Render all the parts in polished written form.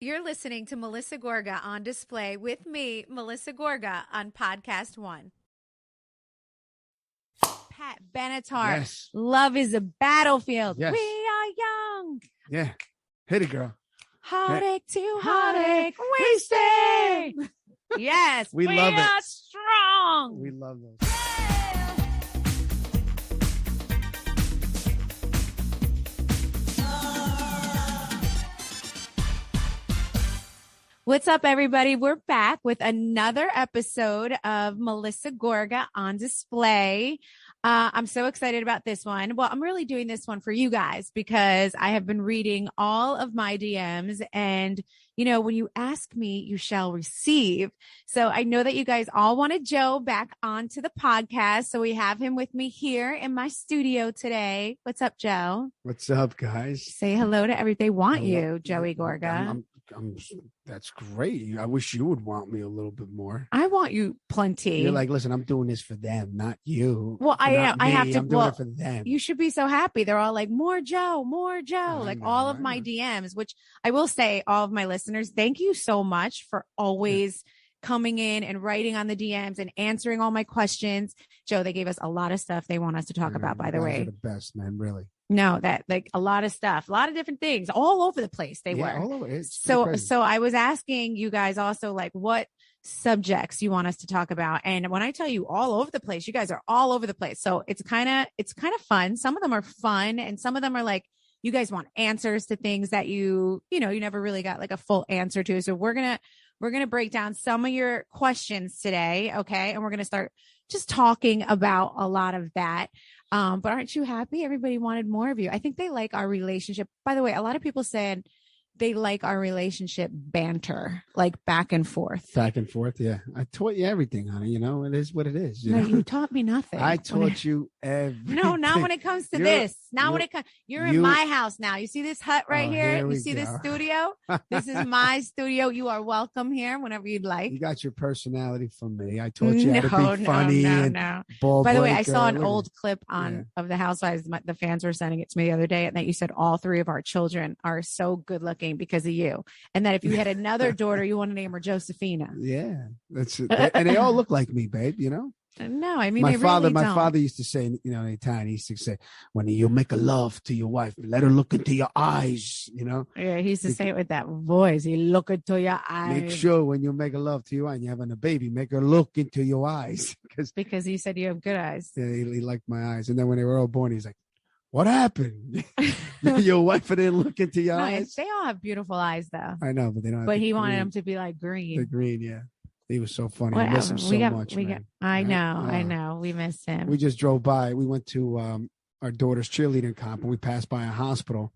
You're listening to Melissa Gorga on Display with me, Melissa Gorga, on Podcast One. Pat Benatar. Yes. Love is a battlefield. Yes. We are young. Yeah. Hit it, girl. Heartache to heartache, we stay. Yes. We love it. are strong. We love those. What's up, everybody? We're back with another episode of Melissa Gorga on Display. I'm so excited about this one. Well, I'm really doing this one for you guys because I have been reading all of my DMs, and you know, when you ask me, you shall receive. So I know that you guys all wanted Joe back onto the podcast. So we have him with me here in my studio today. What's up, Joe? What's up, guys? Say hello to everybody. They want you, Joey Gorga. That's great. I wish you would want me a little bit more. I want you plenty. You're like, listen, I'm doing this for them, not you. Well, I have to. I'm doing it for them. You should be so happy. They're all like, more Joe, more Joe. Like all of my DMs, which I will say, all of my listeners, thank you so much for always coming in and writing on the DMs and answering all my questions. Joe, they gave us a lot of stuff they want us to talk about, by the way. You're the best, man, really. No, that like a lot of stuff, a lot of different things all over the place. They were all over. So I was asking you guys also like what subjects you want us to talk about. And when I tell you all over the place, you guys are all over the place. So it's kind of fun. Some of them are fun. And some of them are like, you guys want answers to things that you never really got like a full answer to. So we're going to break down some of your questions today. Okay. And we're going to start just talking about a lot of that. But aren't you happy? Everybody wanted more of you. I think they like our relationship. By the way, a lot of people said they like our relationship banter, like back and forth. Back and forth. Yeah. I taught you everything, honey. You know, it is what it is. You taught me nothing. I taught you everything. No, not when it comes to this. Not when it comes. You're in my house now. You see this hut right here? You see this studio? This is my studio. You are welcome here whenever you'd like. You got your personality from me. I taught you how to be funny and ball By the way, breaker. I saw an old clip of the Housewives. The fans were sending it to me the other day, and that you said all three of our children are so good looking because of you, and that if you had another daughter, you want to name her Josephina. Yeah, that's it. And they all look like me, babe. You know. No, I mean my father. Really my don't. father used to say, in Italian, he used to say, when you make a love to your wife, let her look into your eyes. You know. Yeah, he used to say it with that voice. He look into your eyes. Make sure when you make a love to your wife and you're having a baby, make her look into your eyes because he said you have good eyes. Yeah, he liked my eyes, and then when they were all born, he's like, what happened? Your wife didn't look into your eyes? They all have beautiful eyes, though. I know, but they don't. But he wanted them to be like green. The green, yeah. He was so funny. Whatever. I miss him so much, man. I know. We miss him. We just drove by. We went to our daughter's cheerleading comp, and we passed by a hospital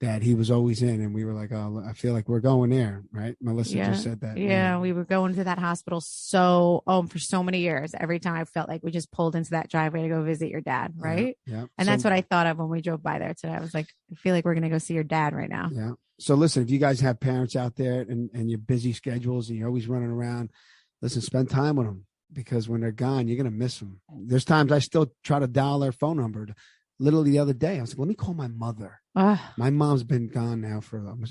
that he was always in, and we were like, oh, I feel like we're going there, right? Melissa just said that. Yeah, we were going to that hospital for so many years. Every time I felt like we just pulled into that driveway to go visit your dad, right? Yeah. And that's what I thought of when we drove by there today. I was like, I feel like we're going to go see your dad right now. Yeah. So listen, if you guys have parents out there and your busy schedules and you're always running around, listen, spend time with them, because when they're gone, you're going to miss them. There's times I still try to dial their phone number. Literally the other day, I was like, let me call my mother. My mom's been gone now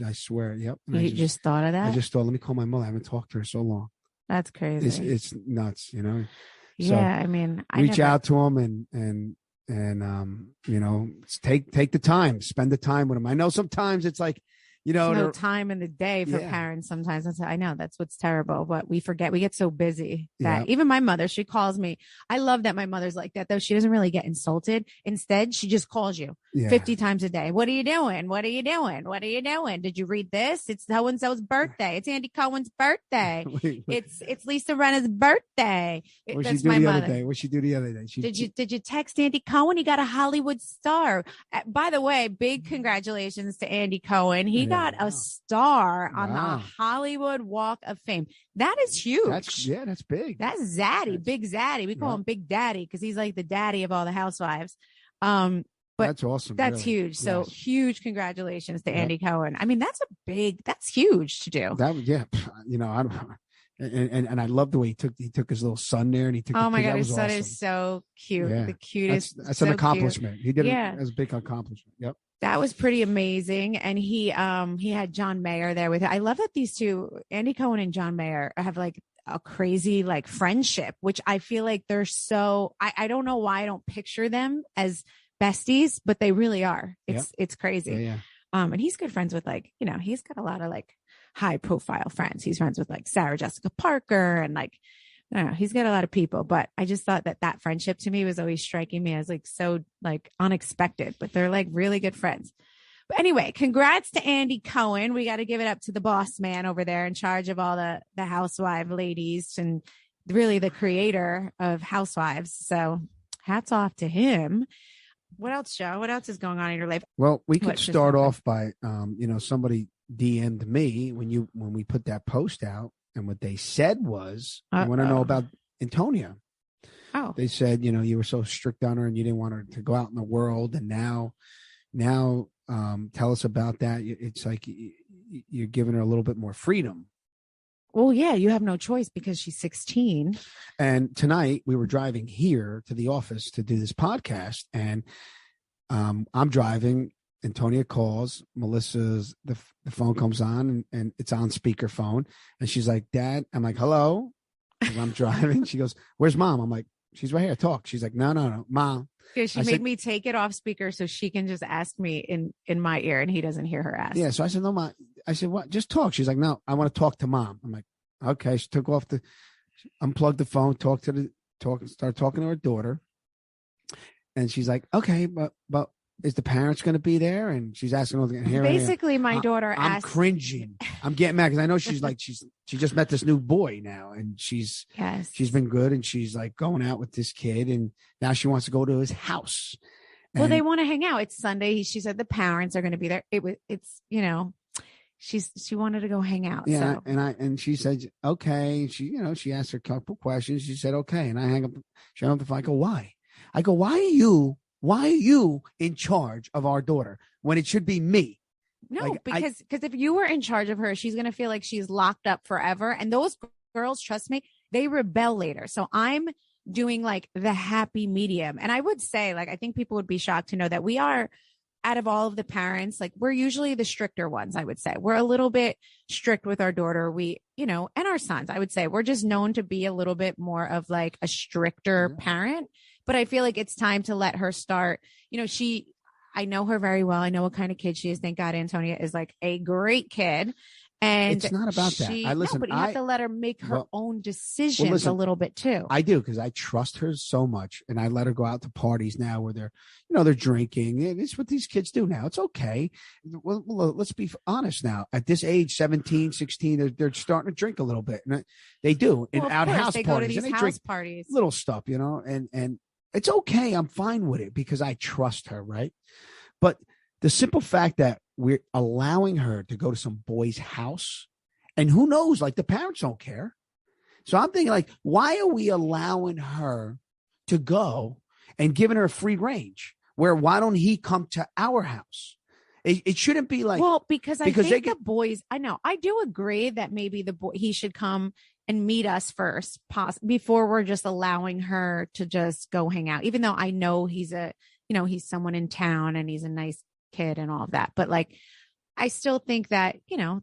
I swear. Yep. And you just thought of that? I just thought, let me call my mother. I haven't talked to her so long. That's crazy. It's nuts, you know? Yeah. So I mean, reach out to them and take the time, spend the time with them. I know sometimes it's like, no time in the day for parents. Sometimes I know that's what's terrible, but we forget. We get so busy that even my mother, she calls me. I love that my mother's like that, though. She doesn't really get insulted. Instead, she just calls you 50 times a day. What are you doing? What are you doing? What are you doing? Did you read this? It's so-and-so's birthday. It's Andy Cohen's birthday. Wait. It's Lisa Rinna's birthday. That's my mother. What'd she do the other day? Did you text Andy Cohen? He got a Hollywood star. By the way, big congratulations to Andy Cohen. He got a star on the Hollywood Walk of Fame. That is huge. That's big. That's Zaddy, Big Zaddy. We call him Big Daddy because he's like the daddy of all the housewives. But that's awesome. That's really huge. So huge congratulations to Andy Cohen. I mean, that's huge to do. And I love the way he took his little son there and he took. Oh my God, his son is so cute. The cutest. That's an accomplishment. Cute. He did it as a big accomplishment. Yep. That was pretty amazing. And he had John Mayer there with it. I love that these two, Andy Cohen and John Mayer, have like a crazy like friendship, which I feel like they're so, I don't know why I don't picture them as besties, but they really are. It's crazy. Yeah. And he's good friends with like, he's got a lot of like high profile friends. He's friends with like Sarah Jessica Parker and like, I don't know, he's got a lot of people, but I just thought that friendship to me was always striking me as like so like unexpected, but they're like really good friends. But anyway, congrats to Andy Cohen. We got to give it up to the boss man over there in charge of all the housewife ladies and really the creator of Housewives. So hats off to him. What else, Joe? What else is going on in your life? Well, we could start off by, somebody DM'd me when we put that post out. And what they said was, I want to know about Antonia. Oh, they said, you were so strict on her and you didn't want her to go out in the world. And now, tell us about that. It's like you're giving her a little bit more freedom. Well, yeah, you have no choice because she's 16. And tonight we were driving here to the office to do this podcast, and I'm driving. Antonia calls. Melissa's the phone comes on and it's on speakerphone, and she's like, "Dad," I'm like, "Hello," because I'm driving. She goes, "Where's Mom?" I'm like, "She's right here. Talk." She's like, No, Mom. Because she made me take it off speaker so she can just ask me in my ear and he doesn't hear her ask. Yeah. So I said, "No, Mom." I said, "What? Just talk." She's like, "No, I want to talk to Mom." I'm like, "Okay." She took off unplugged the phone, started talking to her daughter, and she's like, "Okay, but is the parents going to be there?" And she's asking all the basically my daughter I'm asked. Cringing. I'm getting mad because I know she's like she just met this new boy now, and she's been good, and she's like going out with this kid, and now she wants to go to his house. Well, they want to hang out. It's Sunday. She said the parents are going to be there. She wanted to go hang out. Yeah, so. and she said okay. She asked her a couple questions. She said okay, and I hang up. She hung up the phone. I go, why? I go, why are you in charge of our daughter when it should be me? No, because if you were in charge of her, she's going to feel like she's locked up forever. And those girls, trust me, they rebel later. So I'm doing like the happy medium. And I would say, like, I think people would be shocked to know that we are, out of all of the parents, like we're usually the stricter ones. I would say we're a little bit strict with our daughter. And our sons, I would say we're just known to be a little bit more of like a stricter parent. But I feel like it's time to let her start. I know her very well. I know what kind of kid she is. Thank God Antonia is like a great kid. And it's not about that. But you have to let her make her own decisions a little bit too. I do, because I trust her so much, and I let her go out to parties now where they're drinking. It's what these kids do now. It's okay. Well, let's be honest now. At this age, 17, 16, they're starting to drink a little bit, and they do in house they parties. Go to these and they house drink parties, little stuff, and it's okay. I'm fine with it because I trust her, right? But the simple fact that we're allowing her to go to some boy's house, and who knows, like the parents don't care. So I'm thinking, like, why are we allowing her to go and giving her free range? Why don't he come to our house? It shouldn't be like, because I think the boys, I know, I do agree that maybe he should come and meet us first, before we're just allowing her to just go hang out, even though I know he's someone in town and he's a nice kid and all of that. But like, I still think that,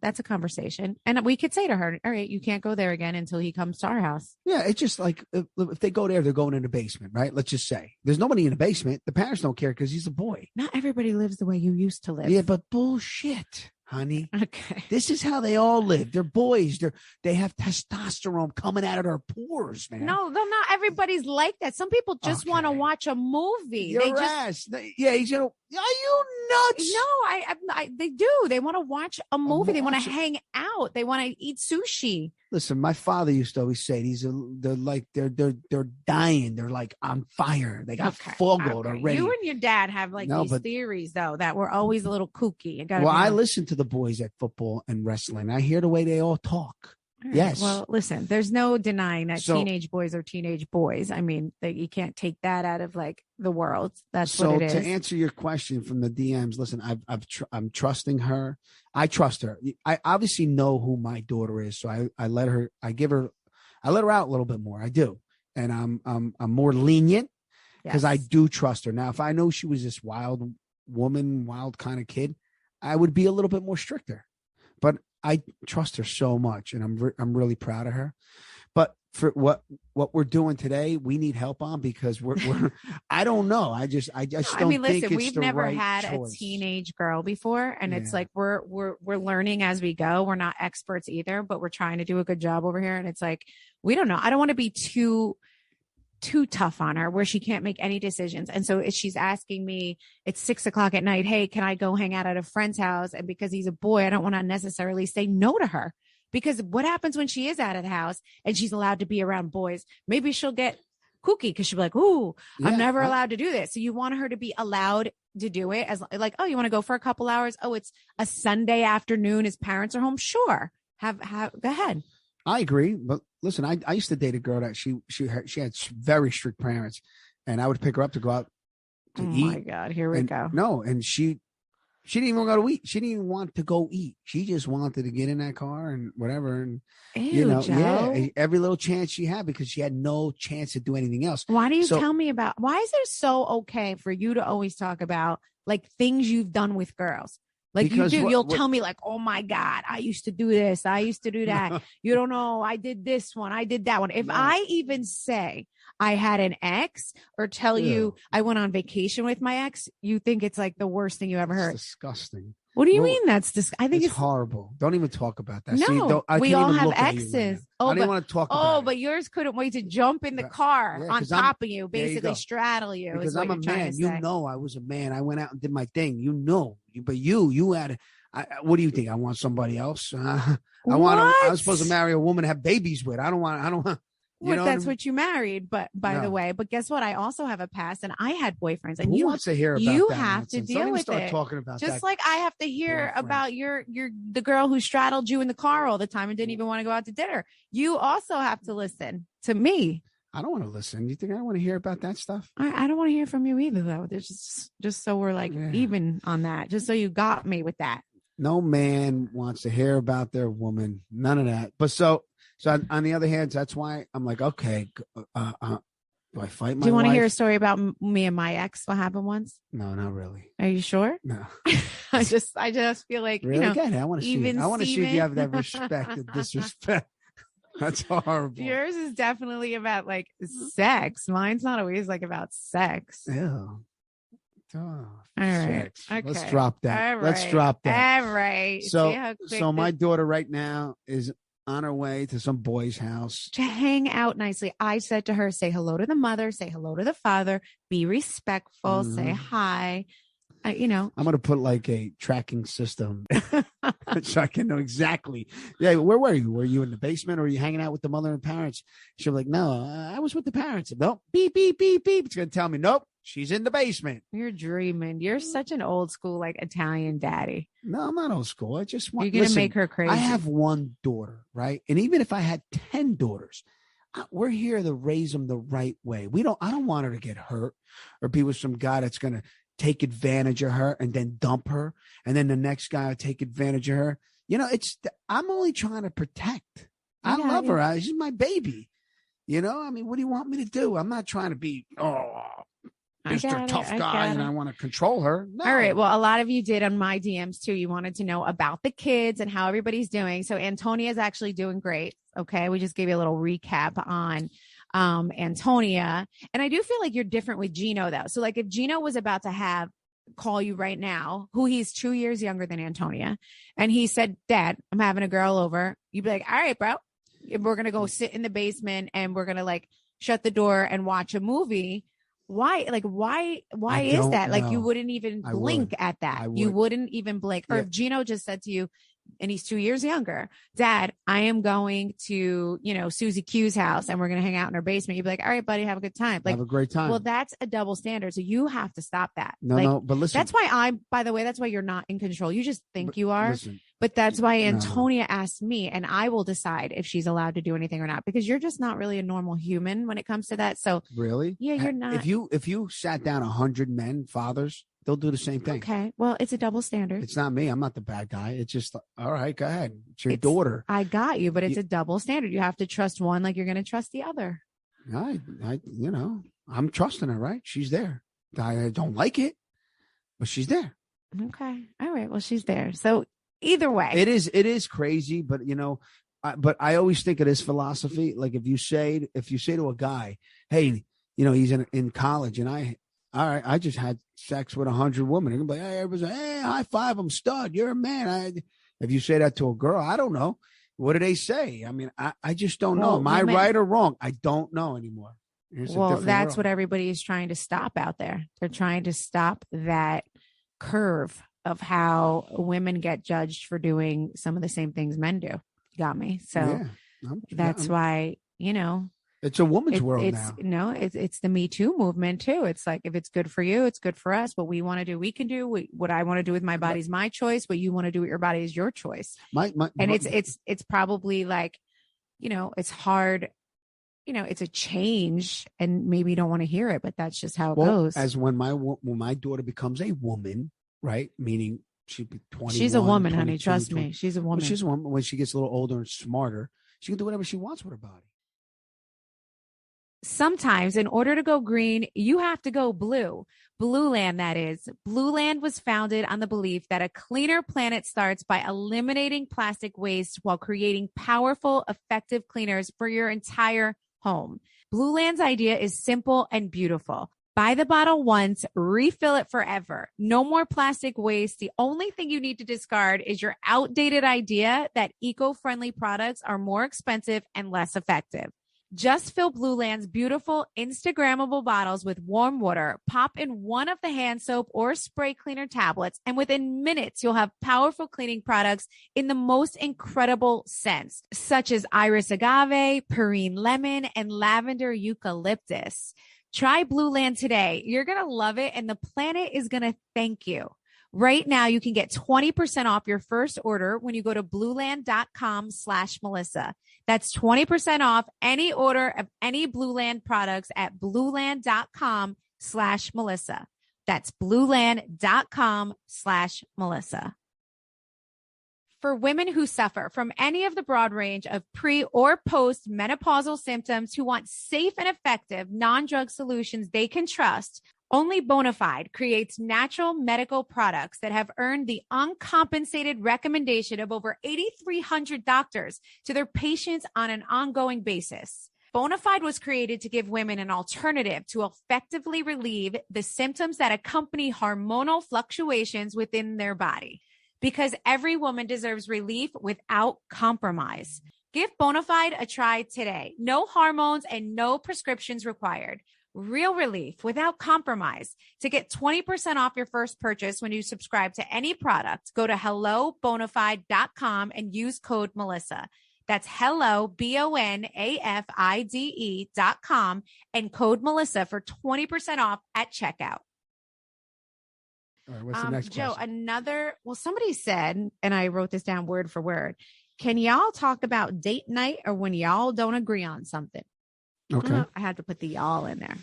that's a conversation. And we could say to her, all right, you can't go there again until he comes to our house. Yeah. It's just like, if they go there, they're going in the basement, right? Let's just say there's nobody in the basement. The parents don't care because he's a boy. Not everybody lives the way you used to live. Yeah, but bullshit, honey. Okay. This is how they all live. They're boys. They have testosterone coming out of their pores, man. No, not everybody's like that. Some people just want to watch a movie. Your ass. Yeah, are you nuts? No, they do. They want to watch a movie. They want to hang out. They want to eat sushi. Listen, my father used to always say they're dying. They're like on fire. They got fogled already. You and your dad have these theories though that were always a little kooky. I listen to the boys at football and wrestling. I hear the way they all talk. Right. Yes. Well, listen, there's no denying that teenage boys are teenage boys. I mean, you can't take that out of like the world. That's what it is. So to answer your question from the DMs, listen, I'm trusting her. I trust her. I obviously know who my daughter is, so I let her out a little bit more. I do, and I'm more lenient because I do trust her. Now, if I know she was this wild woman, wild kind of kid, I would be a little bit more stricter. But I trust her so much, and I'm really proud of her. But for what we're doing today, we need help on, because we're I don't know. I just don't think listen, it's we've the never right had choice. a teenage girl before, and it's like we're learning as we go. We're not experts either, but we're trying to do a good job over here. And it's like, we don't know. I don't want to be too tough on her where she can't make any decisions. And so she's asking me, it's 6:00 at night, hey, can I go hang out at a friend's house? And because he's a boy, I don't want to necessarily say no to her, because what happens when she is out of the house and she's allowed to be around boys? Maybe she'll get kooky, because she'll be like, ooh, I'm never allowed to do this. So you want her to be allowed to do it, as like, oh, you want to go for a couple hours? Oh, it's a Sunday afternoon, his parents are home. Sure. Have go ahead. I agree, but listen, I used to date a girl that she had very strict parents, and I would pick her up to go out to eat. Oh my God, here we go. No, and she didn't even go to eat. She didn't even want to go eat. She just wanted to get in that car and whatever, and Joe. every little chance she had, because she had no chance to do anything else. Why do you tell me about? Why is it so okay for you to always talk about like things you've done with girls? Like, because you'll tell me like, oh my God, I used to do this. I used to do that. No. You don't know. I did this one. I did that one. If I even say I had an ex, or tell you I went on vacation with my ex, you think it's like the worst thing you ever heard. It's disgusting. What do you mean that's I think it's horrible. Don't even talk about that. No, we all have exes. I didn't want to talk about it. But yours couldn't wait to jump in the car on top of you, basically straddle you. Because I'm a man. You know, I was a man. I went out and did my thing. You know, but you had. What do you think? I want somebody else. I was supposed to marry a woman to have babies with. I don't want. What you married, but by the way, but guess what? I also have a past, and I had boyfriends, and Who wants to hear about you that have nonsense? to deal with start it. Talking about just that like I have to hear about the girl who straddled you in the car all the time and didn't even want to go out to dinner. You also have to listen to me. I don't want to listen. You think I want to hear about that stuff? I don't want to hear from you either, though. There's just so we're like even on that. Just so you got me with that. No man wants to hear about their woman. None of that. But so on the other hand, that's why I'm like, okay, do I fight my Do you want wife? to hear a story about me and my ex? What happened once? No, not really. Are you sure? No. I just feel like, really? I want to see. I want to see if you have that respect and disrespect. That's horrible. Yours is definitely about like sex. Mine's not always like about sex. Ew. Oh, all right. Okay. Let's drop that. All right. Let's drop that. All right. So my daughter right now is on her way to some boy's house to hang out nicely. I said to her, say hello to the mother, say hello to the father, be respectful, say hi. I'm going to put like a tracking system so I can know exactly. Yeah. Where were you? Were you in the basement, or were you hanging out with the mother and parents? She'll be like, no, I was with the parents. Nope. Beep, beep, beep, beep. It's going to tell me, nope, she's in the basement. You're dreaming. You're such an old school, like Italian daddy. No, I'm not old school. I just want, you're going to make her crazy. I have one daughter, right? And even if I had 10 daughters, we're here to raise them the right way. I don't want her to get hurt or be with some guy that's going to take advantage of her and then dump her. And then the next guy will take advantage of her. I'm only trying to protect. I love her. She's my baby. I mean, what do you want me to do? I'm not trying to be, Mr. Tough Guy, and I want to control her. No. All right. Well, a lot of you did on my DMs too. You wanted to know about the kids and how everybody's doing. So Antonia is actually doing great. Okay. We just gave you a little recap on Antonia. And I do feel like you're different with Gino though. So like if Gino was about to call you right now, who he's 2 years younger than Antonia, and he said, Dad, I'm having a girl over, you'd be like, all right, bro, we're going to go sit in the basement and we're going to like shut the door and watch a movie. Why? Like, why is that? Like, you wouldn't even blink at that. You wouldn't even blink. Or if Gino just said to you, and he's 2 years younger, Dad, I am going to, Susie Q's house and we're going to hang out in her basement. You'd be like, all right, buddy, have a good time. Like, have a great time. Well, that's a double standard. So you have to stop that. No, but listen. That's why by the way, that's why you're not in control. You just think you are. Listen, but that's why Antonia asked me, and I will decide if she's allowed to do anything or not, because you're just not really a normal human when it comes to that. So really? Yeah, you're not. If you sat down 100 men, fathers, they'll do the same thing. Okay. Well, it's a double standard. It's not me. I'm not the bad guy. It's just, all right, go ahead. It's your daughter. I got you, but it's a double standard. You have to trust one like you're going to trust the other. I'm trusting her, right? She's there. I don't like it. but she's there. Okay. All right. Well, she's there. So either way, it is crazy, but but I always think of this philosophy. Like if you say to a guy, hey, he's in college and I just had sex with 100 women. And like, hey, everybody's like, hey, high five, I'm stud. You're a man. If you say that to a girl, I don't know. What do they say? I mean, I just don't know. Am I right or wrong? I don't know anymore. Well, that's what everybody is trying to stop out there. They're trying to stop that curve of how women get judged for doing some of the same things men do. Got me. So that's why, it's a woman's world now. No, it's the Me Too movement too. It's like, if it's good for you, it's good for us. What we want to do, we can do. What I want to do with my body is my choice. What you want to do with your body is your choice. It's probably like, it's hard. It's a change, and maybe you don't want to hear it, but that's just how it goes. As when my daughter becomes a woman, right? Meaning she'd be 21. She's a woman, honey. Trust me. She's a woman. She's a woman. When she gets a little older and smarter, she can do whatever she wants with her body. Sometimes in order to go green, you have to go blue. Blue Land, that is. Blue Land was founded on the belief that a cleaner planet starts by eliminating plastic waste while creating powerful, effective cleaners for your entire home. Blue Land's idea is simple and beautiful. Buy the bottle once, refill it forever. No more plastic waste. The only thing you need to discard is your outdated idea that eco-friendly products are more expensive and less effective. Just fill Blue Land's beautiful Instagrammable bottles with warm water, pop in one of the hand soap or spray cleaner tablets, and within minutes, you'll have powerful cleaning products in the most incredible scents, such as iris agave, perrine lemon, and lavender eucalyptus. Try Blue Land today. You're going to love it, and the planet is going to thank you. Right now, you can get 20% off your first order when you go to blueland.com/Melissa. That's 20% off any order of any Blue Land products at blueland.com/Melissa. That's blueland.com/Melissa. For women who suffer from any of the broad range of pre or post menopausal symptoms who want safe and effective non-drug solutions they can trust, only Bonafide creates natural medical products that have earned the uncompensated recommendation of over 8,300 doctors to their patients on an ongoing basis. Bonafide was created to give women an alternative to effectively relieve the symptoms that accompany hormonal fluctuations within their body. Because every woman deserves relief without compromise. Give Bonafide a try today. No hormones and no prescriptions required. Real relief without compromise. To get 20% off your first purchase when you subscribe to any product, go to hellobonafide.com and use code Melissa. That's hello, BONAFIDE.com and code Melissa for 20% off at checkout. All right, what's the next Joe, question? somebody said, and I wrote this down word for word. Can y'all talk about date night or when y'all don't agree on something? Okay. I had to put the y'all in there.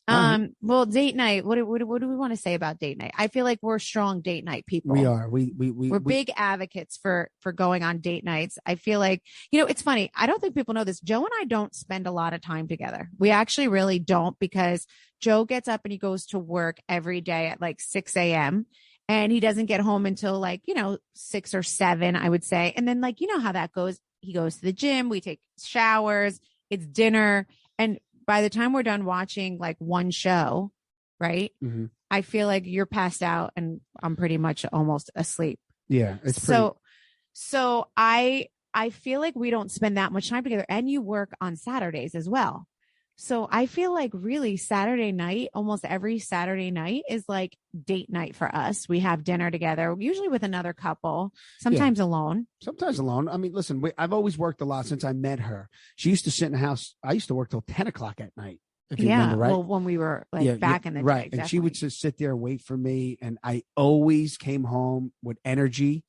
Right. Well, date night. What do we want to say about date night? I feel like we're strong date night people. We are. We're big advocates for going on date nights. I feel like, it's funny. I don't think people know this. Joe and I don't spend a lot of time together. We actually really don't, because Joe gets up and he goes to work every day at like 6 a.m. and he doesn't get home until 6 or 7, I would say. And then how that goes. He goes to the gym. We take showers. It's dinner. And by the time we're done watching one show, right? Mm-hmm. I feel like you're passed out and I'm pretty much almost asleep. Yeah. So I feel like we don't spend that much time together, and you work on Saturdays as well. So I feel like really Saturday night, almost every Saturday night is like date night for us. We have dinner together, usually with another couple, sometimes alone. Sometimes alone. I mean, listen, I've always worked a lot since I met her. She used to sit in the house. I used to work till 10 o'clock at night. If you remember, right? Well, when we were back in the day. Right. Exactly. And she would just sit there, wait for me. And I always came home with energy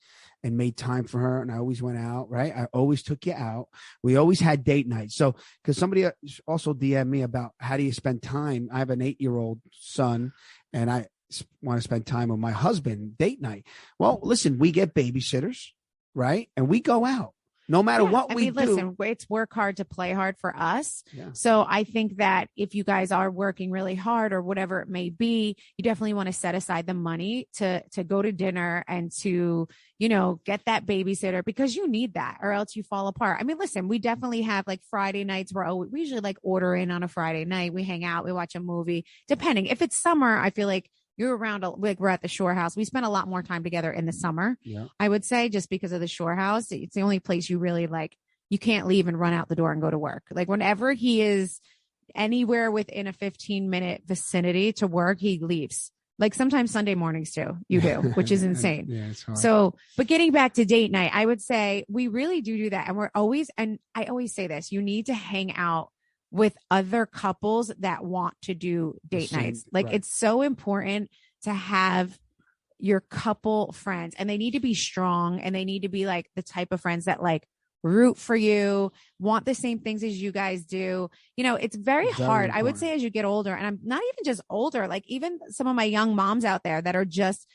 and made time for her. And I always went out, right? I always took you out. We always had date nights. So, because somebody also DM'd me about how do you spend time? I have an 8-year-old son and I want to spend time with my husband, date night. Well, listen, we get babysitters, right? And we go out. no matter what we do. Listen, it's work hard to play hard for us. Yeah. So I think that if you guys are working really hard or whatever it may be, you definitely want to set aside the money to go to dinner and to, get that babysitter, because you need that or else you fall apart. I mean, listen, we definitely have like Friday nights where we usually like order in on a Friday night. We hang out, we watch a movie, depending. If it's summer, I feel like you're around, like we're at the Shore House. We spend a lot more time together in the summer. Yeah. I would say, just because of the Shore House. It's the only place you really like, you can't leave and run out the door and go to work. Like whenever he is anywhere within a 15-minute vicinity to work, he leaves. Like sometimes Sunday mornings too, you do, which is insane. Yeah, it's hard. So, but getting back to date night, I would say we really do that. And I always say this, you need to hang out with other couples that want to do date nights. Like right. It's so important to have your couple friends, and they need to be strong, and they need to be like the type of friends that like root for you, want the same things as you guys do. It's very hard. Important. I would say as you get older, and I'm not even just older, like even some of my young moms out there that are just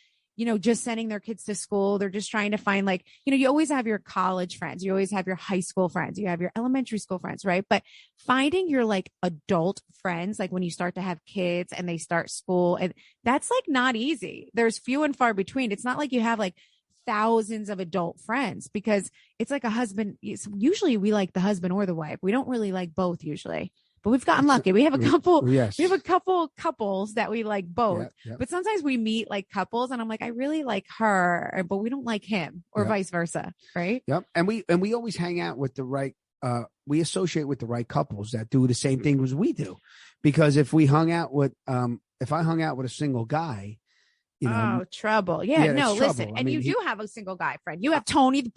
sending their kids to school. They're just trying to find like, you always have your college friends. You always have your high school friends. You have your elementary school friends, right? But finding your like adult friends, like when you start to have kids and they start school, and that's like not easy. There's few and far between. It's not like you have like thousands of adult friends, because it's like a husband. Usually we like the husband or the wife. We don't really like both usually. But we've gotten lucky. We have a couple. Yes. We have a couple couples that we like both. Yep. But sometimes we meet like couples, and I'm like, I really like her, but we don't like him, or vice versa, right? Yep. And we always hang out with the right. We associate with the right couples that do the same thing as we do, because if I hung out with a single guy, trouble. Yeah, no, listen. And you do have a single guy friend. You have Tony, the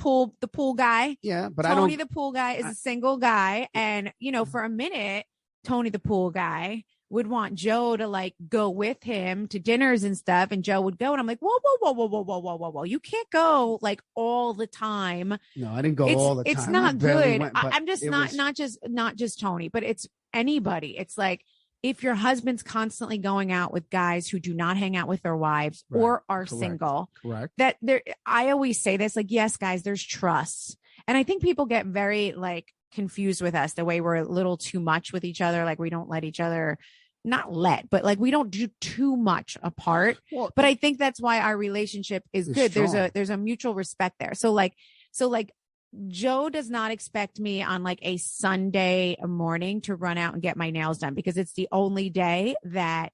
pool guy. Yeah, but Tony, the pool guy, is a single guy, and for a minute, Tony, the pool guy, would want Joe to like go with him to dinners and stuff, and Joe would go, and I'm like, whoa, you can't go like all the time. No, I didn't go all the time. It's not good. I'm just not just Tony, but it's anybody. It's like, if your husband's constantly going out with guys who do not hang out with their wives or are single, that I always say this, like, yes, guys, there's trust. And I think people get very like confused with us, the way we're a little too much with each other. Like we don't let each other, but like we don't do too much apart. Well, but I think that's why our relationship is good. Strong. There's a mutual respect there. So like Joe does not expect me on like a Sunday morning to run out and get my nails done, because it's the only day that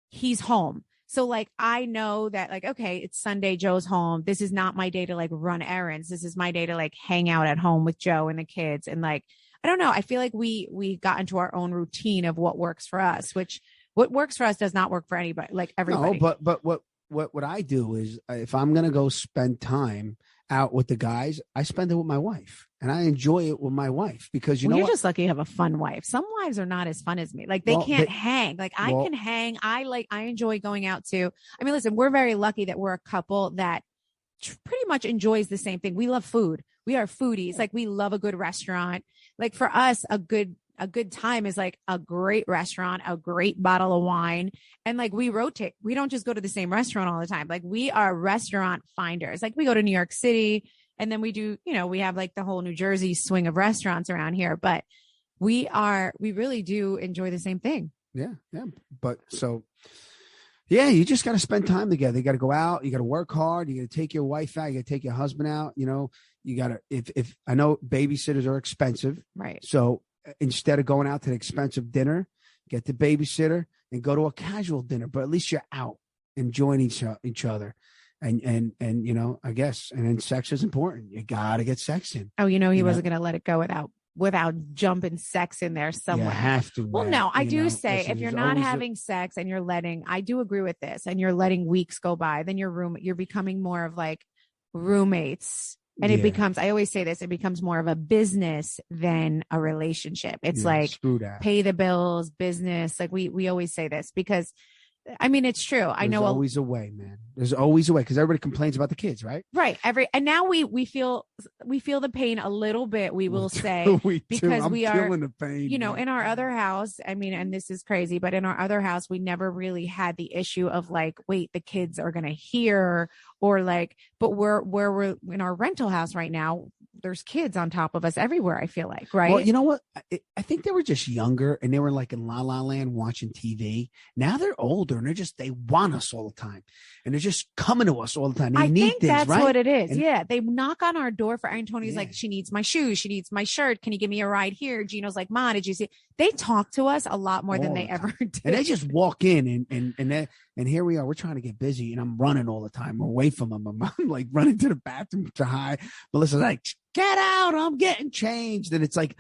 he's home. So like, I know that like, okay, it's Sunday, Joe's home. This is not my day to like run errands. This is my day to like hang out at home with Joe and the kids. And like, I don't know. I feel like we got into our own routine of what works for us, which what works for us does not work for anybody, like everybody. No, but what I do is, if I'm going to go spend time out with the guys, I spend it with my wife, and I enjoy it with my wife, because you're just lucky you have a fun wife. Some wives are not as fun as me. Like they can't hang. Like I can hang. I enjoy going out too. I mean, listen, we're very lucky that we're a couple that pretty much enjoys the same thing. We love food. We are foodies. Like we love a good restaurant. Like for us, a good time is like a great restaurant, a great bottle of wine. And like we rotate. We don't just go to the same restaurant all the time. Like we are restaurant finders. Like we go to New York City, and then we do, we have like the whole New Jersey swing of restaurants around here, but we really do enjoy the same thing. Yeah. Yeah. But yeah, you just got to spend time together. You got to go out. You got to work hard. You got to take your wife out. You got to take your husband out. You got to, if I know babysitters are expensive. Right. So instead of going out to an expensive dinner, get the babysitter and go to a casual dinner, but at least you're out enjoying each other. And I guess, and then sex is important. You got to get sex in. Oh, he wasn't going to let it go without jumping sex in there somewhere. You have to. Well, no, I do say, listen, if you're not having sex and I do agree with this, and you're letting weeks go by, then you're becoming more of like roommates. And it becomes, I always say this, it becomes more of a business than a relationship. It's like pay the bills, business. Like we always say this, because I mean, it's true. I know. There's always a way, man. There's always a way, because everybody complains about the kids, right? Right. And now we feel the pain a little bit. We will say because we are feeling the pain. In our other house. I mean, and this is crazy, but in our other house, we never really had the issue of like, wait, the kids are gonna hear, or like. But we're in our rental house right now. there's kids on top of us everywhere, I feel like, right? Well, you know what? I think they were just younger and they were like in La La Land watching TV. Now they're older and they want us all the time. And they're just coming to us all the time. They need think things, that's right? what it is. And, yeah. They knock on our door for Tony's Yeah. like, she needs my shoes. She needs my shirt. Can you give me a ride here? Gino's like, Ma, did you see? They talk to us a lot more than All they the ever time. did. And they just walk in and here we are. We're trying to get busy and I'm running all the time away from them. I'm like running to the bathroom to hide. Melissa's like, get out. I'm getting changed. And it's like,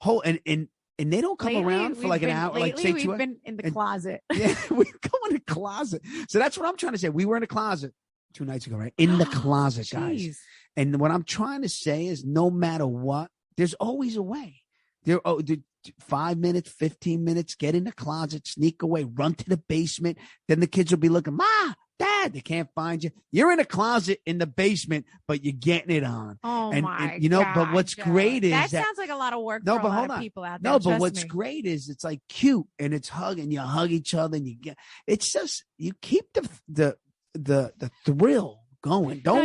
and they don't come around for like an hour. Like say we've been in the closet. Yeah, we go in the closet. So that's what I'm trying to say. We were in the closet 2 nights ago, right? In the closet, guys. And what I'm trying to say is no matter what, there's always a way. 5 minutes, 15 minutes, get in the closet, sneak away, run to the basement. Then the kids will be looking, Ma, Dad, they can't find you. You're in a closet in the basement, but you're getting it on. Oh and God, but what's great is that sounds like a lot of work for a lot of people out there. No, but what's great is it's like cute and it's hugging. You hug each other and it's just, you keep the thrill going. Don't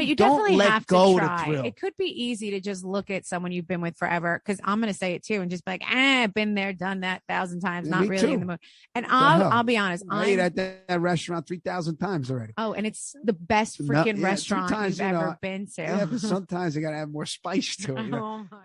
let go of the thrill. It could be easy to just look at someone you've been with forever. Cause I'm going to say it too. And just be like, I've been there, done that 1,000 times. Not really in the mood. And I'll be honest. I ate at that restaurant 3,000 times already. Oh, and it's the best freaking restaurant you've ever been to. Yeah, but sometimes you got to have more spice to it. Oh my.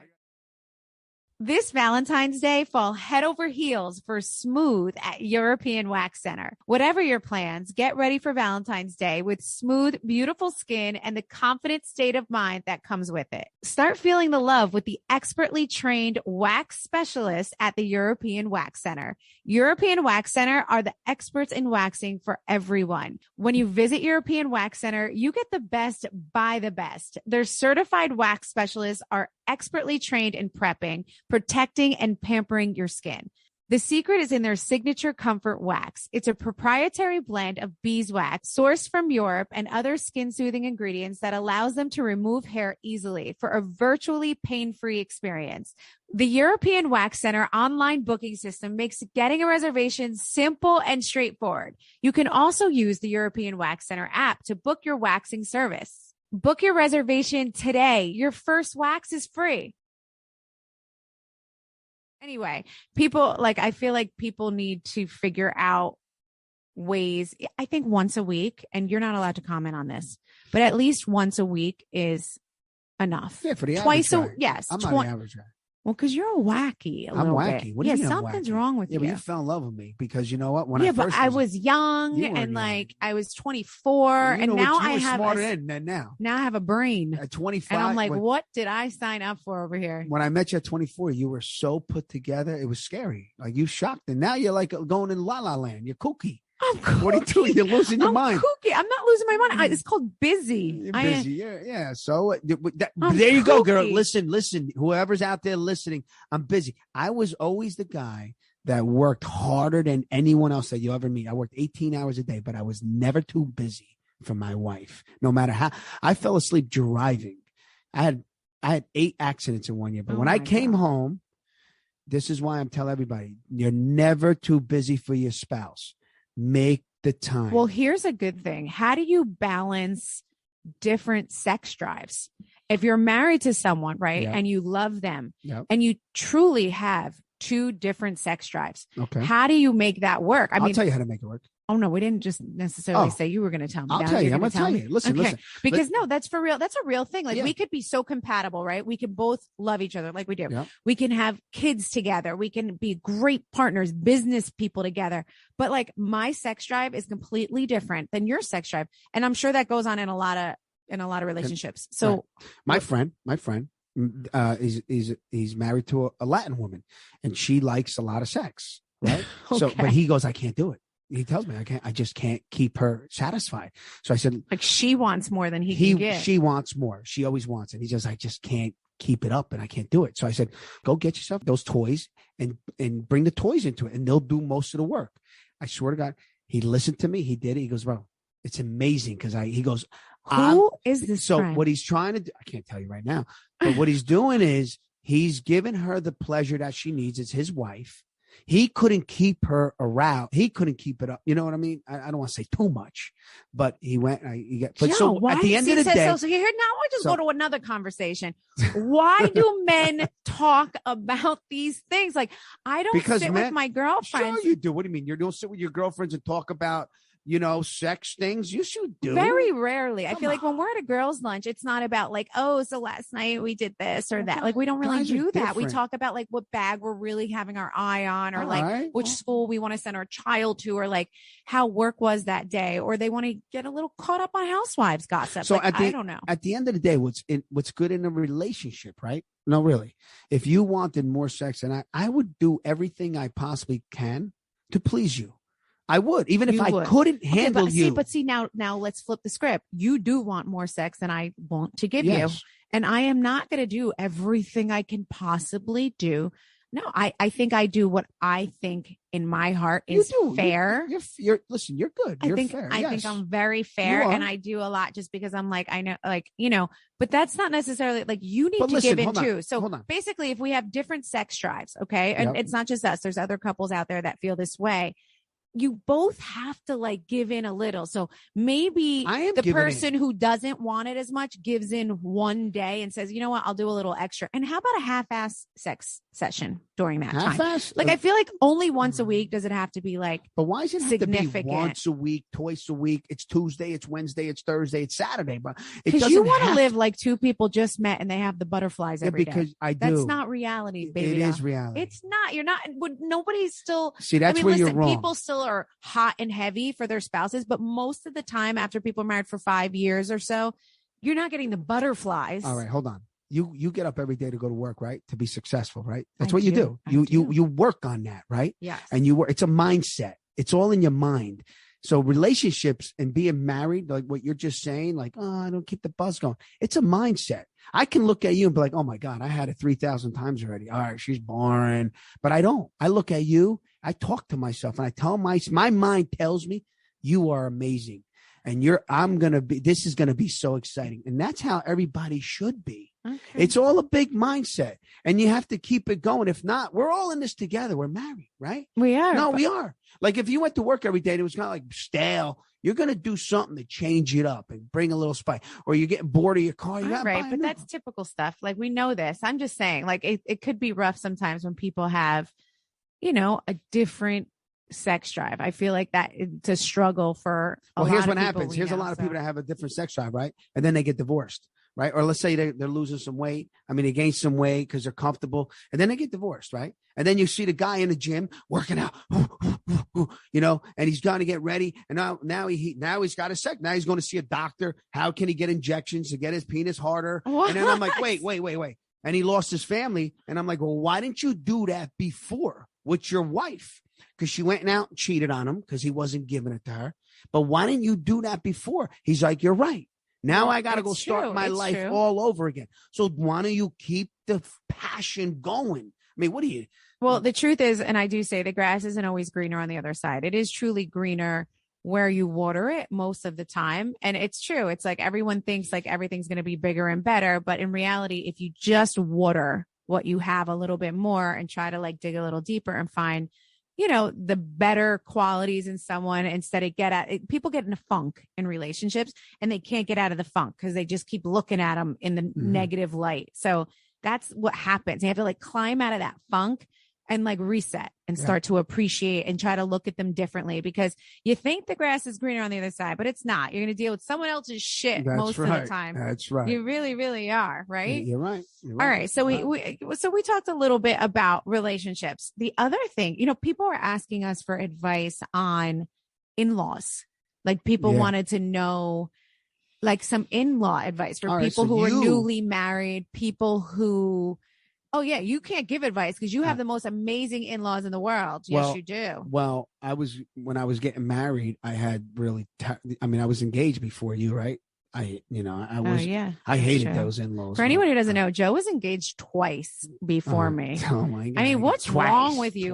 This Valentine's Day, fall head over heels for Smooth at European Wax Center. Whatever your plans, get ready for Valentine's Day with smooth, beautiful skin and the confident state of mind that comes with it. Start feeling the love with the expertly trained wax specialists at the European Wax Center. European Wax Center are the experts in waxing for everyone. When you visit European Wax Center, you get the best by the best. Their certified wax specialists are expertly trained in prepping, protecting, and pampering your skin. The secret is in their signature comfort wax. It's a proprietary blend of beeswax sourced from Europe and other skin-soothing ingredients that allows them to remove hair easily for a virtually pain-free experience. The European Wax Center online booking system makes getting a reservation simple and straightforward. You can also use the European Wax Center app to book your waxing service. Book your reservation today. Your first wax is free. Anyway, I feel like people need to figure out ways. I think once a week, and you're not allowed to comment on this, but at least once a week is enough. Yeah, for the twice average guy. Yes. I'm not an average guy. Well, because you're wacky. I'm wacky. Bit. What do you mean something's wrong with you. Yeah, but you fell in love with me because you know what? I was young and I was 24, and now I have smarter than now. Now I have a brain at 25, and I'm like, what did I sign up for over here? When I met you at 24, you were so put together. It was scary. Like you shocked, and now you're like going in La La Land. You're kooky. I'm kooky. What are you doing? You're losing your mind. Kooky. I'm not losing my mind. It's called busy. You're busy. Yeah. So there you go, girl. Listen. Whoever's out there listening, I'm busy. I was always the guy that worked harder than anyone else that you ever meet. I worked 18 hours a day, but I was never too busy for my wife. No matter how I fell asleep driving. I had 8 accidents in 1 year. But when I came home, this is why I'm telling everybody, you're never too busy for your spouse. Make the time. Well, here's a good thing. How do you balance different sex drives? If you're married to someone, right, and you love them, and you truly have 2 different sex drives, how do you make that work? I'll tell you how to make it work. Oh, no, we didn't just necessarily say you were going to tell me. I'll tell you. I'm going to tell you. Listen. Because no, that's for real. That's a real thing. Like we could be so compatible, right? We can both love each other like we do. Yeah. We can have kids together. We can be great partners, business people together. But like my sex drive is completely different than your sex drive. And I'm sure that goes on in a lot of relationships. So my friend, he's married to a Latin woman and she likes a lot of sex. Right. So, but he goes, I can't do it. He tells me I just can't keep her satisfied. So I said, like she wants more than he can get. She wants more. She always wants it. He says, I just can't keep it up and I can't do it. So I said, go get yourself those toys and bring the toys into it and they'll do most of the work. I swear to God, he listened to me. He did it. He goes, bro, it's amazing. He goes, who is this? So friend? What he's trying to do, I can't tell you right now, but what he's doing is he's giving her the pleasure that she needs. It's his wife. He couldn't keep her around. He couldn't keep it up. You know what I mean? I don't want to say too much, but he went. But so at the end of the day, so here now I just go to another conversation. Why do men talk about these things? Like I don't sit with my girlfriends. Sure you do. What do you mean? You don't sit with your girlfriends and talk about, sex things? You should do. Very rarely. I feel like when we're at a girls' lunch, it's not about like, oh, so last night we did this or that. Like we don't really do that. We talk about like what bag we're really having our eye on, or which school we want to send our child to, or like how work was that day, or they want to get a little caught up on Housewives gossip. So I don't know. At the end of the day, what's good in a relationship, right? No, really. If you wanted more sex, and I would do everything I possibly can to please you. I would, even if I couldn't handle you. See, now let's flip the script. You do want more sex than I want to give you. And I am not going to do everything I can possibly do. No, I think I do what I think in my heart is fair. Listen, you're good. You're fair. I think I'm very fair, and I do a lot just because I'm like, I know, like, but that's not necessarily like you need to give in too. So basically, if we have different sex drives, okay, and it's not just us, there's other couples out there that feel this way. You both have to like give in a little. So maybe the person who doesn't want it as much gives in one day and says, you know what, I'll do a little extra. And how about a half-ass sex session during that time? Like, I feel like only once a week. Does it have to be like, but why is it significant? Have to be once a week, twice a week? It's Tuesday, it's Wednesday, it's Thursday, it's Saturday, but because you want to live like two people just met and they have the butterflies every day. Because I do. That's not reality, baby. It is reality. It's not. You're not. Nobody's still. See, that's where you're wrong. People still are hot and heavy for their spouses, but most of the time after people are married for 5 years or so, you're not getting the butterflies. All right, hold on. You get up every day to go to work, right? To be successful, right? That's what you do. You work on that, right? Yes. And it's a mindset. It's all in your mind. So relationships and being married, like what you're just saying, like, oh, I don't keep the buzz going. It's a mindset. I can look at you and be like, oh my God, I had it 3,000 times already. All right, she's boring. But I don't. I look at you, I talk to myself, and I tell my mind tells me you are amazing. And this is going to be so exciting. And that's how everybody should be. Okay. It's all a big mindset, and you have to keep it going. If not, we're all in this together. We're married, right? We are. No, we are. Like if you went to work every day and it was kind of like stale, you're going to do something to change it up and bring a little spice, or you're getting bored of your car. Right. But that's typical stuff. Like we know this. I'm just saying, like it could be rough sometimes when people have, a different sex drive. I feel like that it's a struggle for a lot of people. Here's what happens. Here's a lot of people that have a different sex drive, right? And then they get divorced, right? Or let's say they're losing some weight. I mean, they gain some weight because they're comfortable, and then they get divorced, right? And then you see the guy in the gym working out, and he's going to get ready. And now he's got a sex. Now he's going to see a doctor. How can he get injections to get his penis harder? What? And then I'm like, wait. And he lost his family. And I'm like, well, why didn't you do that before with your wife? Because she went out and cheated on him because he wasn't giving it to her. But why didn't you do that before? He's like, you're right. Now I got to go start my life all over again. So why don't you keep the passion going? I mean, what do you? Well, the truth is, and I do say the grass isn't always greener on the other side. It is truly greener where you water it most of the time. And it's true. It's like everyone thinks like everything's going to be bigger and better. But in reality, if you just water what you have a little bit more and try to like dig a little deeper and find, the better qualities in someone instead of people get in a funk in relationships and they can't get out of the funk because they just keep looking at them in the negative light. So that's what happens. You have to like climb out of that funk and like reset and start to appreciate and try to look at them differently, because you think the grass is greener on the other side, but it's not. You're going to deal with someone else's shit most of the time. That's right. You really, really are. Right. You're right. All right. So we talked a little bit about relationships. The other thing, people are asking us for advice on in-laws. Like people wanted to know like some in-law advice for people who are newly married, people who, oh yeah, you can't give advice because you have the most amazing in-laws in the world. Yes, you do. Well, when I was getting married, I had really, I was engaged before you, right? I hated those in-laws. For anyone who doesn't know, Joe was engaged twice before me. Oh my God. I mean, what's wrong with you?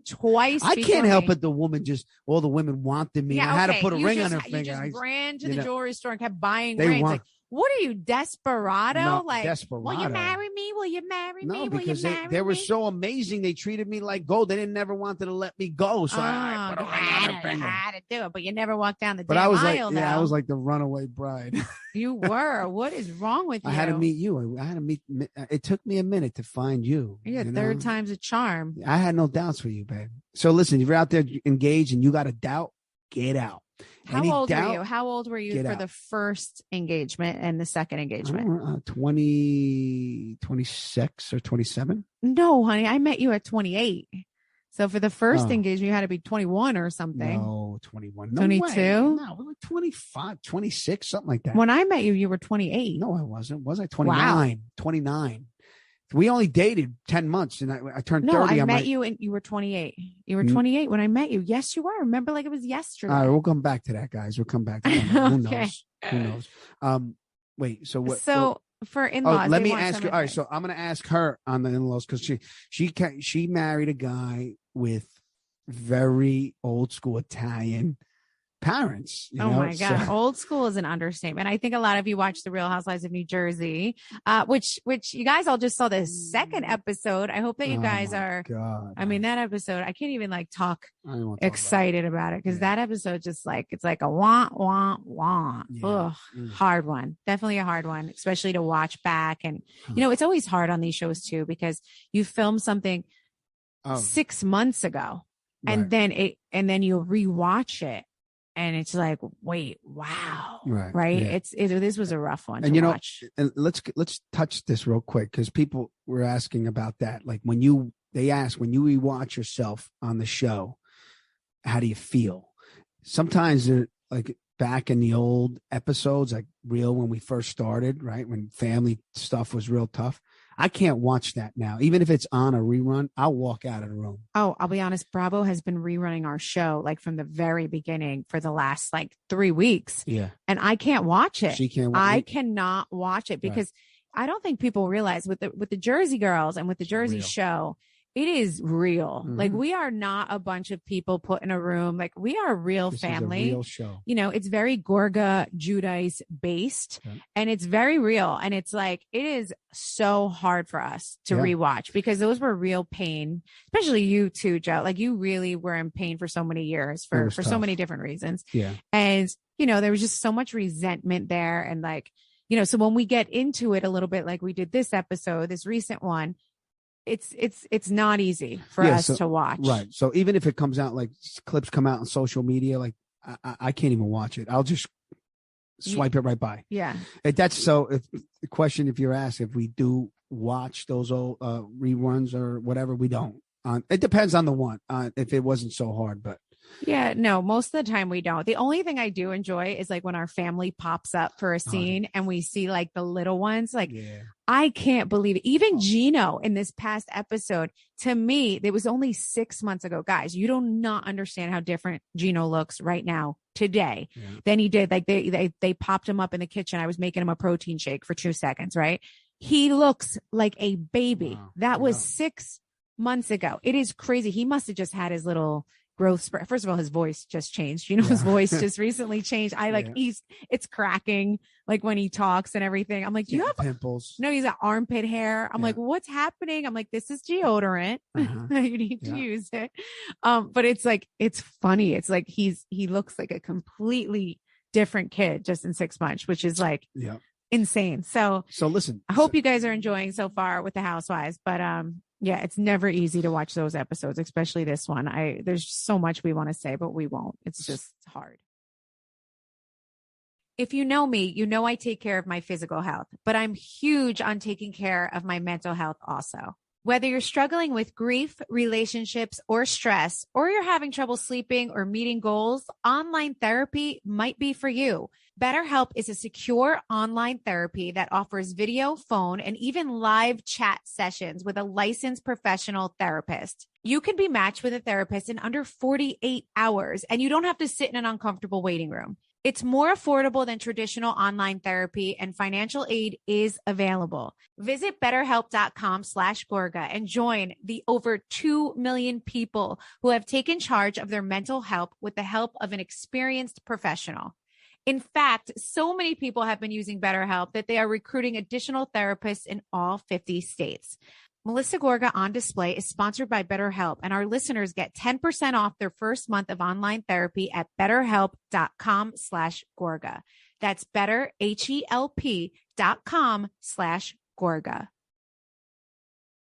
Twice. I can't help it. All the women wanted me. I had to put a ring on her finger. You just ran to the jewelry store and kept buying rings. What are you, desperado? No, Like, desperado. will you marry me? Will you marry No, me? Will because you marry they were me? so amazing. They treated me like gold. They didn't never wanted to let me go. So I put a ring on their finger. Had to do it, but you never walked down the But damn I was aisle, like, though. I was like the runaway bride. You were. What is wrong with you? I had to meet you. I had to meet. It took me a minute to find you. Yeah, third time's a charm. I had no doubts for you, babe. So listen, if you're out there engaged and you got a doubt, get out. How old were you? How old were you for the first engagement and the second engagement? 26 or 27. No, honey, I met you at 28. So for the first engagement, you had to be 21 or something. No, 21. No 22? way. No, we were 25, 26, something like that. When I met you, you were 28. No, I wasn't. Was I 29? Wow. 29. We only dated 10 months and I turned 30. No, I met you and you were 28. You were 28 when I met you. Yes, you were. Remember, like it was yesterday. All right, we'll come back to that, guys. We'll come back to that. Okay. Who knows? Wait, so what? So for in-laws, let me ask you. All right, so I'm going to ask her on the in-laws because she married a guy with very old school Italian parents. My God. So. Old school is an understatement. I think a lot of you watch The Real Housewives of New Jersey, which you guys all just saw the second episode. I hope that you guys are. God. I mean, that episode, I can't even talk excited about it because that episode just it's like a wah, wah, wah. Yeah. Ugh, hard one. Definitely a hard one, especially to watch back. And, it's always hard on these shows too, because you film something 6 months ago and then you rewatch it. And it's like, wait, wow. Right. Yeah. This was a rough one to watch. And let's touch this real quick because people were asking about that. Like when they ask, when you rewatch yourself on the show, how do you feel? Sometimes like back in the old episodes, like real when we first started, right? When family stuff was real tough. I can't watch that now. Even if it's on a rerun, I'll walk out of the room. Oh, I'll be honest. Bravo has been rerunning our show from the very beginning for the last 3 weeks. Yeah. And I can't watch it. She can't watch it. I cannot watch it because I don't think people realize with the Jersey Girls and with the Jersey show, it is real. Mm-hmm. We are not a bunch of people put in a room. We are a real family. Is a real show. It's very Gorga Judice based and it's very real. And it's it is so hard for us to rewatch because those were real pain, especially you too, Joe. You really were in pain for so many years for so many different reasons. Yeah. And, there was just so much resentment there. And so when we get into it a little bit, like we did this episode, this recent one, it's not easy for us to watch. Right. So even if it comes out clips come out on social media, I can't even watch it. I'll just swipe it right by. Yeah. That's so if the question, if you're asked if we do watch those old reruns or whatever, we don't. It depends on the one, if it wasn't so hard, but. Yeah, no, most of the time we don't. The only thing I do enjoy is when our family pops up for a scene and we see the little ones, I can't believe it. Even Gino in this past episode, to me, it was only 6 months ago. Guys, you do not understand how different Gino looks right now today than he did. They popped him up in the kitchen. I was making him a protein shake for 2 seconds, right? He looks like a baby. Wow. That was 6 months ago. It is crazy. He must have just had his little growth spurt. First of all, his voice just changed. His voice just recently changed. It's cracking when he talks and everything. I'm do you have pimples? No, he's got armpit hair. I'm what's happening? I'm this is deodorant. You need to use it. But it's funny. It's he looks like a completely different kid just in 6 months, which is insane. So listen, I hope you guys are enjoying so far with the Housewives, but yeah, it's never easy to watch those episodes, especially this one. There's so much we want to say, but we won't. It's just hard. If you know me, you know I take care of my physical health, but I'm huge on taking care of my mental health also. Whether you're struggling with grief, relationships, or stress, or you're having trouble sleeping or meeting goals, online therapy might be for you. BetterHelp is a secure online therapy that offers video, phone, and even live chat sessions with a licensed professional therapist. You can be matched with a therapist in under 48 hours, and you don't have to sit in an uncomfortable waiting room. It's more affordable than traditional online therapy, and financial aid is available. Visit BetterHelp.com/Gorga and join the over 2 million people who have taken charge of their mental health with the help of an experienced professional. In fact, so many people have been using BetterHelp that they are recruiting additional therapists in all 50 states. Melissa Gorga on Display is sponsored by BetterHelp, and our listeners get 10% off their first month of online therapy at betterhelp.com/Gorga. That's betterhelp.com/Gorga.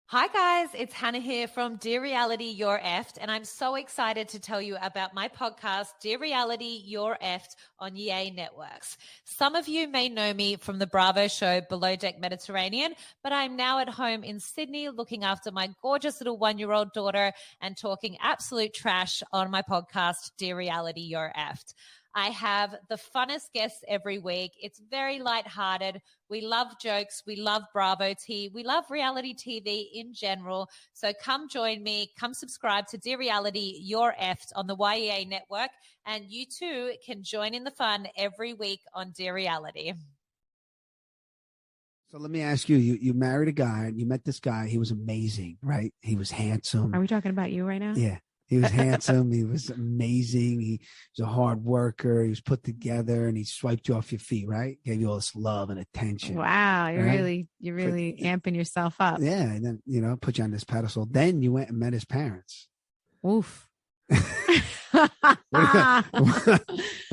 Hi guys, it's Hannah here from Dear Reality, You're Effed, and I'm so excited to tell you about my podcast, Dear Reality, You're Effed, on Yay Networks. Some of you may know me from the Bravo show Below Deck Mediterranean, but I'm now at home in Sydney looking after my gorgeous little 1-year-old daughter and talking absolute trash on my podcast, Dear Reality, You're Effed. I have the funnest guests every week. It's very lighthearted. We love jokes. We love Bravo tea. We love reality TV in general. So come join me. Come subscribe to Dear Reality, You're Effed on the YEA network. And you too can join in the fun every week on Dear Reality. So let me ask you, you married a guy and you met this guy. He was amazing, right? He was handsome. Are we talking about you right now? Yeah. He was handsome. He was amazing. He was a hard worker. He was put together, and he swiped you off your feet, right? Gave you all this love and attention. Wow. You're right? really amping yourself up. Yeah. And then, put you on this pedestal. Then you went and met his parents. Oof. What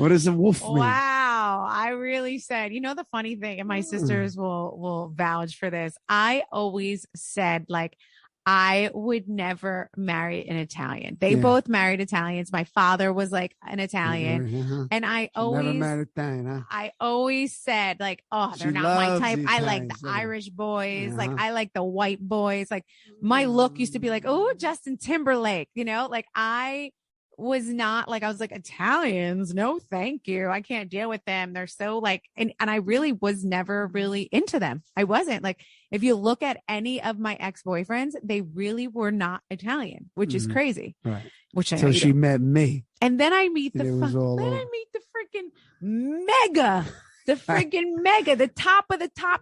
does a wolf mean? Wow. I really said, the funny thing, and my sisters will vouch for this. I always said, like, I would never marry an Italian. They both married Italians. My father was like an Italian. And I always never Italian, huh? I always said, like, oh, they're not my type. I like the Irish boys. Like, I like the white boys. Like, my look used to be like, oh, Justin Timberlake, like I was not like, I was like, Italians, no, thank you. I can't deal with them. They're so like, and I really was never really into them. I wasn't like, if you look at any of my ex-boyfriends, they really were not Italian, which is crazy. Right. So she met me. And then I meet the freaking mega, the top of the top,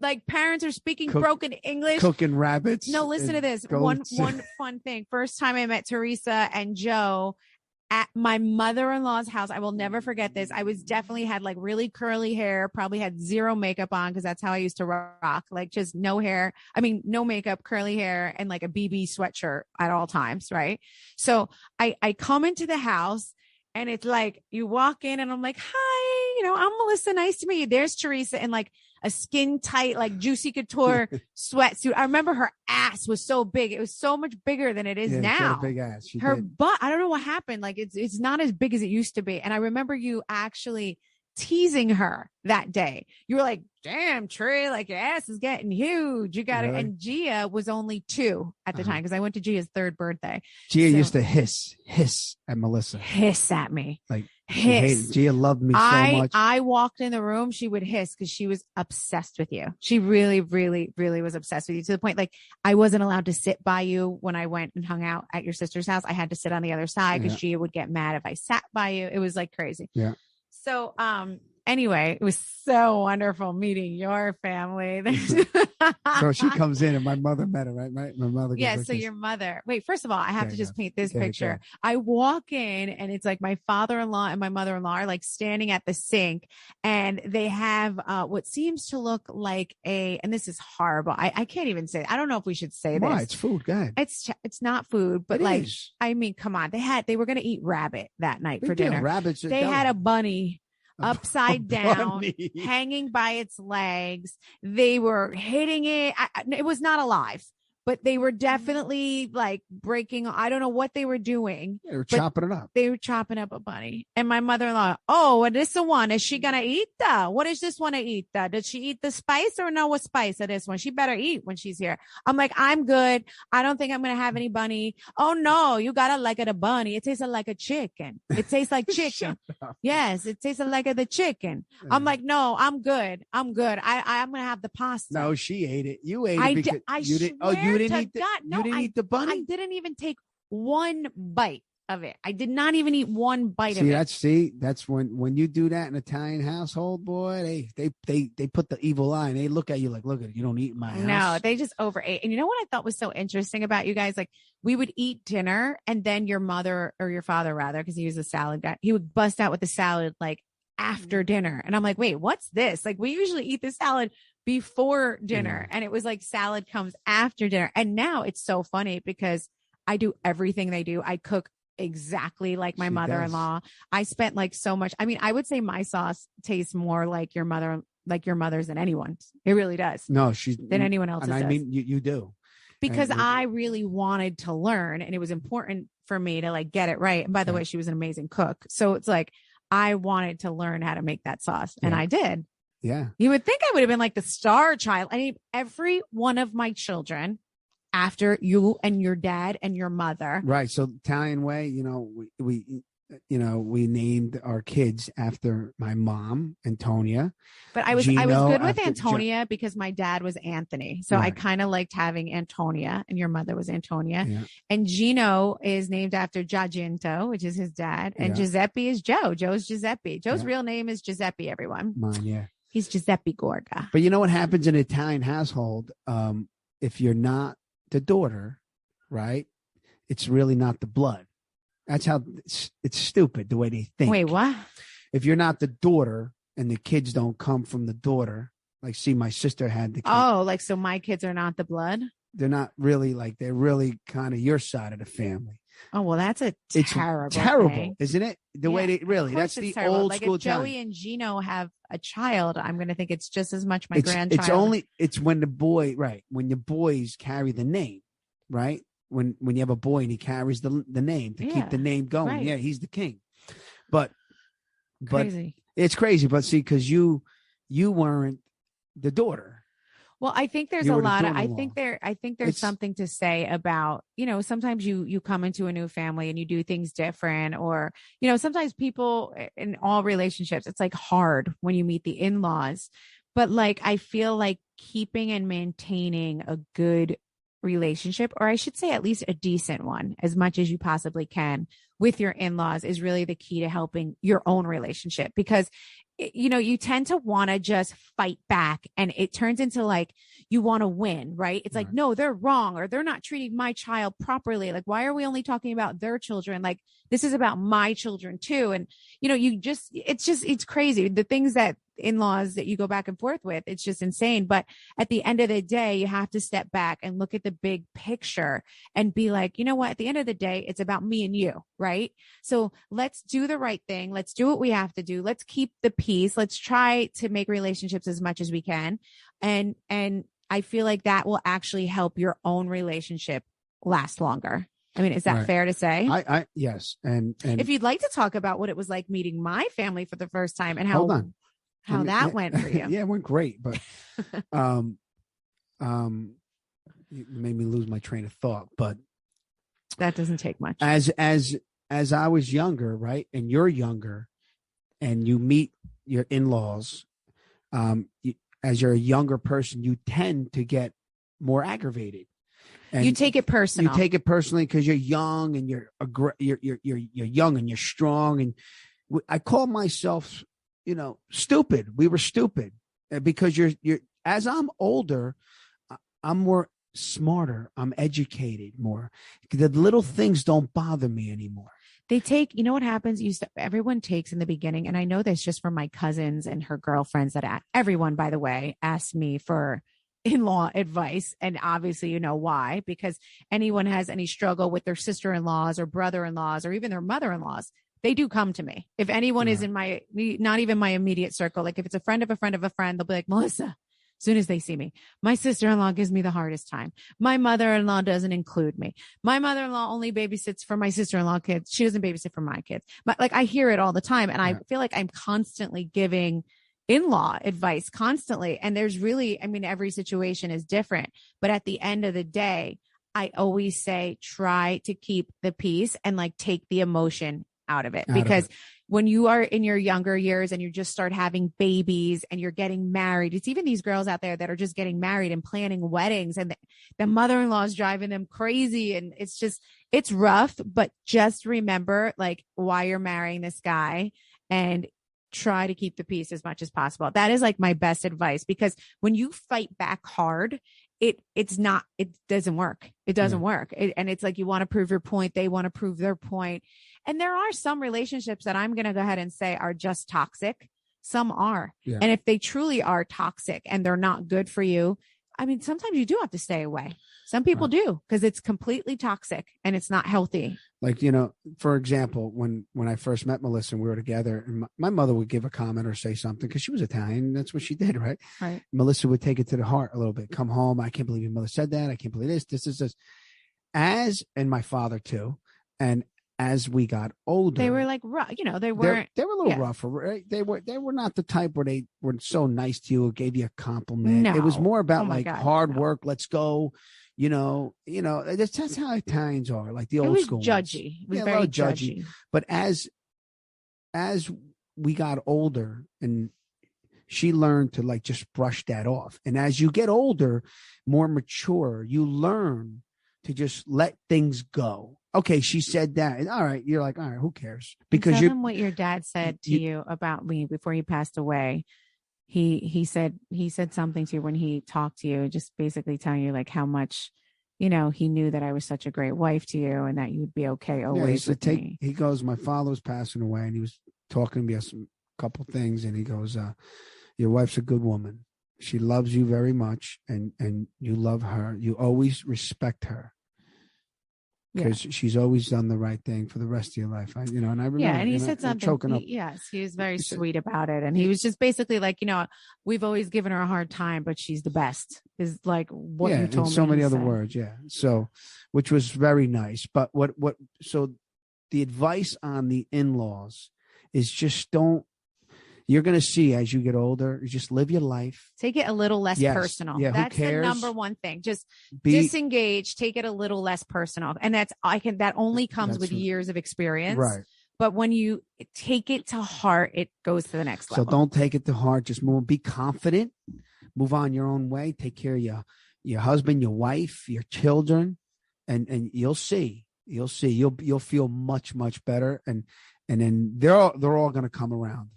like parents are speaking broken English. Cooking rabbits. No, listen to this. One fun thing. First time I met Teresa and Joe at my mother-in-law's house. I will never forget this. I was definitely had like really curly hair, probably had zero makeup on because that's how I used to rock. Like just no hair. I mean, no makeup, curly hair, and like a BB sweatshirt at all times. Right. So I come into the house and it's like you walk in and I'm like, hi, I'm Melissa. Nice to meet you. There's Teresa and like a skin tight, like Juicy Couture sweatsuit. I remember her ass was so big. It was so much bigger than it is now. She had a big ass. Her butt, I don't know what happened. Like it's not as big as it used to be. And I remember you actually teasing her that day. You were like, damn, Trey, like your ass is getting huge. You got it. Really? And Gia was only 2 at the time because I went to Gia's 3rd birthday. Gia used to hiss at Melissa. Hiss at me. Like hiss. Gia loved me so much. I walked in the room, she would hiss because she was obsessed with you. She really, really, really was obsessed with you to the point like I wasn't allowed to sit by you when I went and hung out at your sister's house. I had to sit on the other side because Gia would get mad if I sat by you. It was like crazy. Yeah. So, anyway, it was so wonderful meeting your family. So she comes in and my mother met her, right? My mother. Yeah. So your mother, wait, first of all, I have to just paint this picture. I walk in and it's like my father-in-law and my mother-in-law are like standing at the sink and they have what seems to look like and this is horrible. I can't even say, I don't know if we should say this. Why? It's food. Go ahead. It's not food, but I mean, come on. They were going to eat rabbit that night for dinner. Rabbits. They had a bunny upside down, hanging by its legs. They were hitting it. It was not alive, but they were definitely like breaking. I don't know what they were doing. They were chopping it up. They were chopping up a bunny. And my mother-in-law, what is the one? Is she going to eat that? What is this one to eat that? Did she eat the spice or no what spice of this one? She better eat when she's here. I'm like, I'm good. I don't think I'm going to have any bunny. Oh no, you got to like it a bunny. It tastes like a chicken. It tastes like chicken. Yes, it tastes like the chicken. I'm like, no, I'm good. I'm good. I'm going to have the pasta. No, she ate it. You ate it because you didn't eat the bunny? I didn't even take one bite of it. I did not even eat one bite of it. That's when you do that in an Italian household, boy, they put the evil eye and they look at you like, look at it, you don't eat in my house. No, they just overate. And you know what I thought was so interesting about you guys? Like we would eat dinner and then your mother or your father rather, because he was a salad guy, he would bust out with the salad like after dinner. And I'm like, wait, what's this? Like we usually eat the salad before dinner and it was like salad comes after dinner. And now it's so funny because I do everything they do. I cook exactly like my mother-in-law. I spent like so much. I mean, I would say my sauce tastes more like your mother's than anyone's. It really does. No, than anyone else's. And I mean, you do. Because I really wanted to learn and it was important for me to like get it right. And by the way, she was an amazing cook. So it's like, I wanted to learn how to make that sauce and I did. Yeah. You would think I would have been like the star child. I mean, every one of my children after you and your dad and your mother. Right. So Italian way, we named our kids after my mom, Antonia. But I was good with Antonia because my dad was Anthony. So I kind of liked having Antonia and your mother was Antonia. Yeah. And Gino is named after Giacinto, which is his dad. And Giuseppe is Joe. Joe's Giuseppe. Joe's real name is Giuseppe, everyone. Mine, yeah. He's Giuseppe Gorga. But you know what happens in an Italian household? If you're not the daughter, right? It's really not the blood. That's how it's stupid the way they think. Wait, what? If you're not the daughter and the kids don't come from the daughter, like see my sister had the kid. Oh, like so my kids are not the blood? They're not really like they're really kind of your side of the family. Oh, well, that's terrible thing. Isn't it? The way they really, that's the terrible. Old like school if Joey and Gino have a child, I'm going to think it's just as much my grandchild. It's when the boy, right. When the boys carry the name, right. When you have a boy and he carries the name to keep the name going. Right. Yeah. He's the king, but it's crazy. But see, cause you weren't the daughter. Well, I think there's a lot of, I think there's something to say about, sometimes you come into a new family and you do things different or, sometimes people in all relationships, it's like hard when you meet the in-laws, but like, I feel like keeping and maintaining a good relationship, or I should say at least a decent one, as much as you possibly can with your in-laws is really the key to helping your own relationship because you tend to want to just fight back and it turns into like, you want to win, right? It's like, no, they're wrong or they're not treating my child properly. Like, why are we only talking about their children? Like, this is about my children too. And, it's crazy. The things that in-laws that you go back and forth with, it's just insane. But at the end of the day, you have to step back and look at the big picture and be like, you know what, at the end of the day, it's about me and you, right? So let's do the right thing. Let's do what we have to do. Let's keep the peace. Let's try to make relationships as much as we can. And I feel like that will actually help your own relationship last longer. I mean, is that fair to say? Yes. And if you'd like to talk about what it was like meeting my family for the first time and how that went for you. Yeah, it went great. But you made me lose my train of thought. But that doesn't take much. As I was younger, right? And you're younger and you meet your in-laws, as you're a younger person, you tend to get more aggravated. And you take it personal. You take it personally because you're young and you're young and you're strong. And I call myself, stupid. We were stupid because you're as I'm older, I'm more smarter. I'm educated more. The little things don't bother me anymore. They take, what happens? Everyone takes in the beginning. And I know this just from my cousins and her girlfriends that everyone, by the way, asked me for in-law advice. And obviously, why, because anyone has any struggle with their sister-in-laws or brother-in-laws or even their mother-in-laws, they do come to me. If anyone is in not even my immediate circle, like if it's a friend of a friend of a friend, they'll be like, Melissa, as soon as they see me, my sister-in-law gives me the hardest time. My mother-in-law doesn't include me. My mother-in-law only babysits for my sister-in-law kids. She doesn't babysit for my kids. I hear it all the time. And I feel like I'm constantly giving in-law advice constantly. And there's really, every situation is different, but at the end of the day, I always say, try to keep the peace and take the emotion out of it because when you are in your younger years and you just start having babies and you're getting married, it's even these girls out there that are just getting married and planning weddings, and the mother-in-law is driving them crazy. And it's rough, but just remember like why you're marrying this guy and try to keep the peace as much as possible. That is like my best advice, because when you fight back hard, it doesn't work. It doesn't work. And it's like, you want to prove your point. They want to prove their point. And there are some relationships that I'm going to go ahead and say are just toxic. Some are. Yeah. And if they truly are toxic and they're not good for you, I mean, sometimes you do have to stay away. Some people do, because it's completely toxic and it's not healthy. Like, for example, when I first met Melissa and we were together, and my mother would give a comment or say something because she was Italian. And that's what she did, right? Right. Melissa would take it to the heart a little bit. Come home. I can't believe your mother said that. I can't believe this. And my father too. And as we got older, they were like, they weren't. They were a little rougher, right? They were not the type where they were so nice to you or gave you a compliment. No. It was more about hard work. Let's go. That's how Italians are, like the old school. It was judgy. It was very judgy. But as we got older, and she learned to like just brush that off. And as you get older, more mature, you learn to just let things go. Okay, she said that. All right, you're like, all right, who cares? Because tell them what your dad said to you about me before he passed away. He said something to you when he talked to you, just basically telling you like how much, he knew that I was such a great wife to you and that you would be okay always with me. He goes, my father was passing away, and he was talking to me about a couple things, and he goes, your wife's a good woman. She loves you very much, and you love her. You always respect her. Because she's always done the right thing for the rest of your life. And I remember. Yeah, and he said something. Yes, he was very sweet about it. And he was just basically like, we've always given her a hard time, but she's the best, is like what you told me. So many other words. Yeah. So, which was very nice. But so the advice on the in-laws is just you're going to see as you get older, you just live your life. Take it a little less personal. Yeah, that's the number one thing. Just disengage, take it a little less personal. And that only comes with years of experience. Right. But when you take it to heart, it goes to the next level. So don't take it to heart. Just be confident, move on your own way, take care of your husband, your wife, your children, and you'll see. You'll feel much, much better. And then they're all going to come around.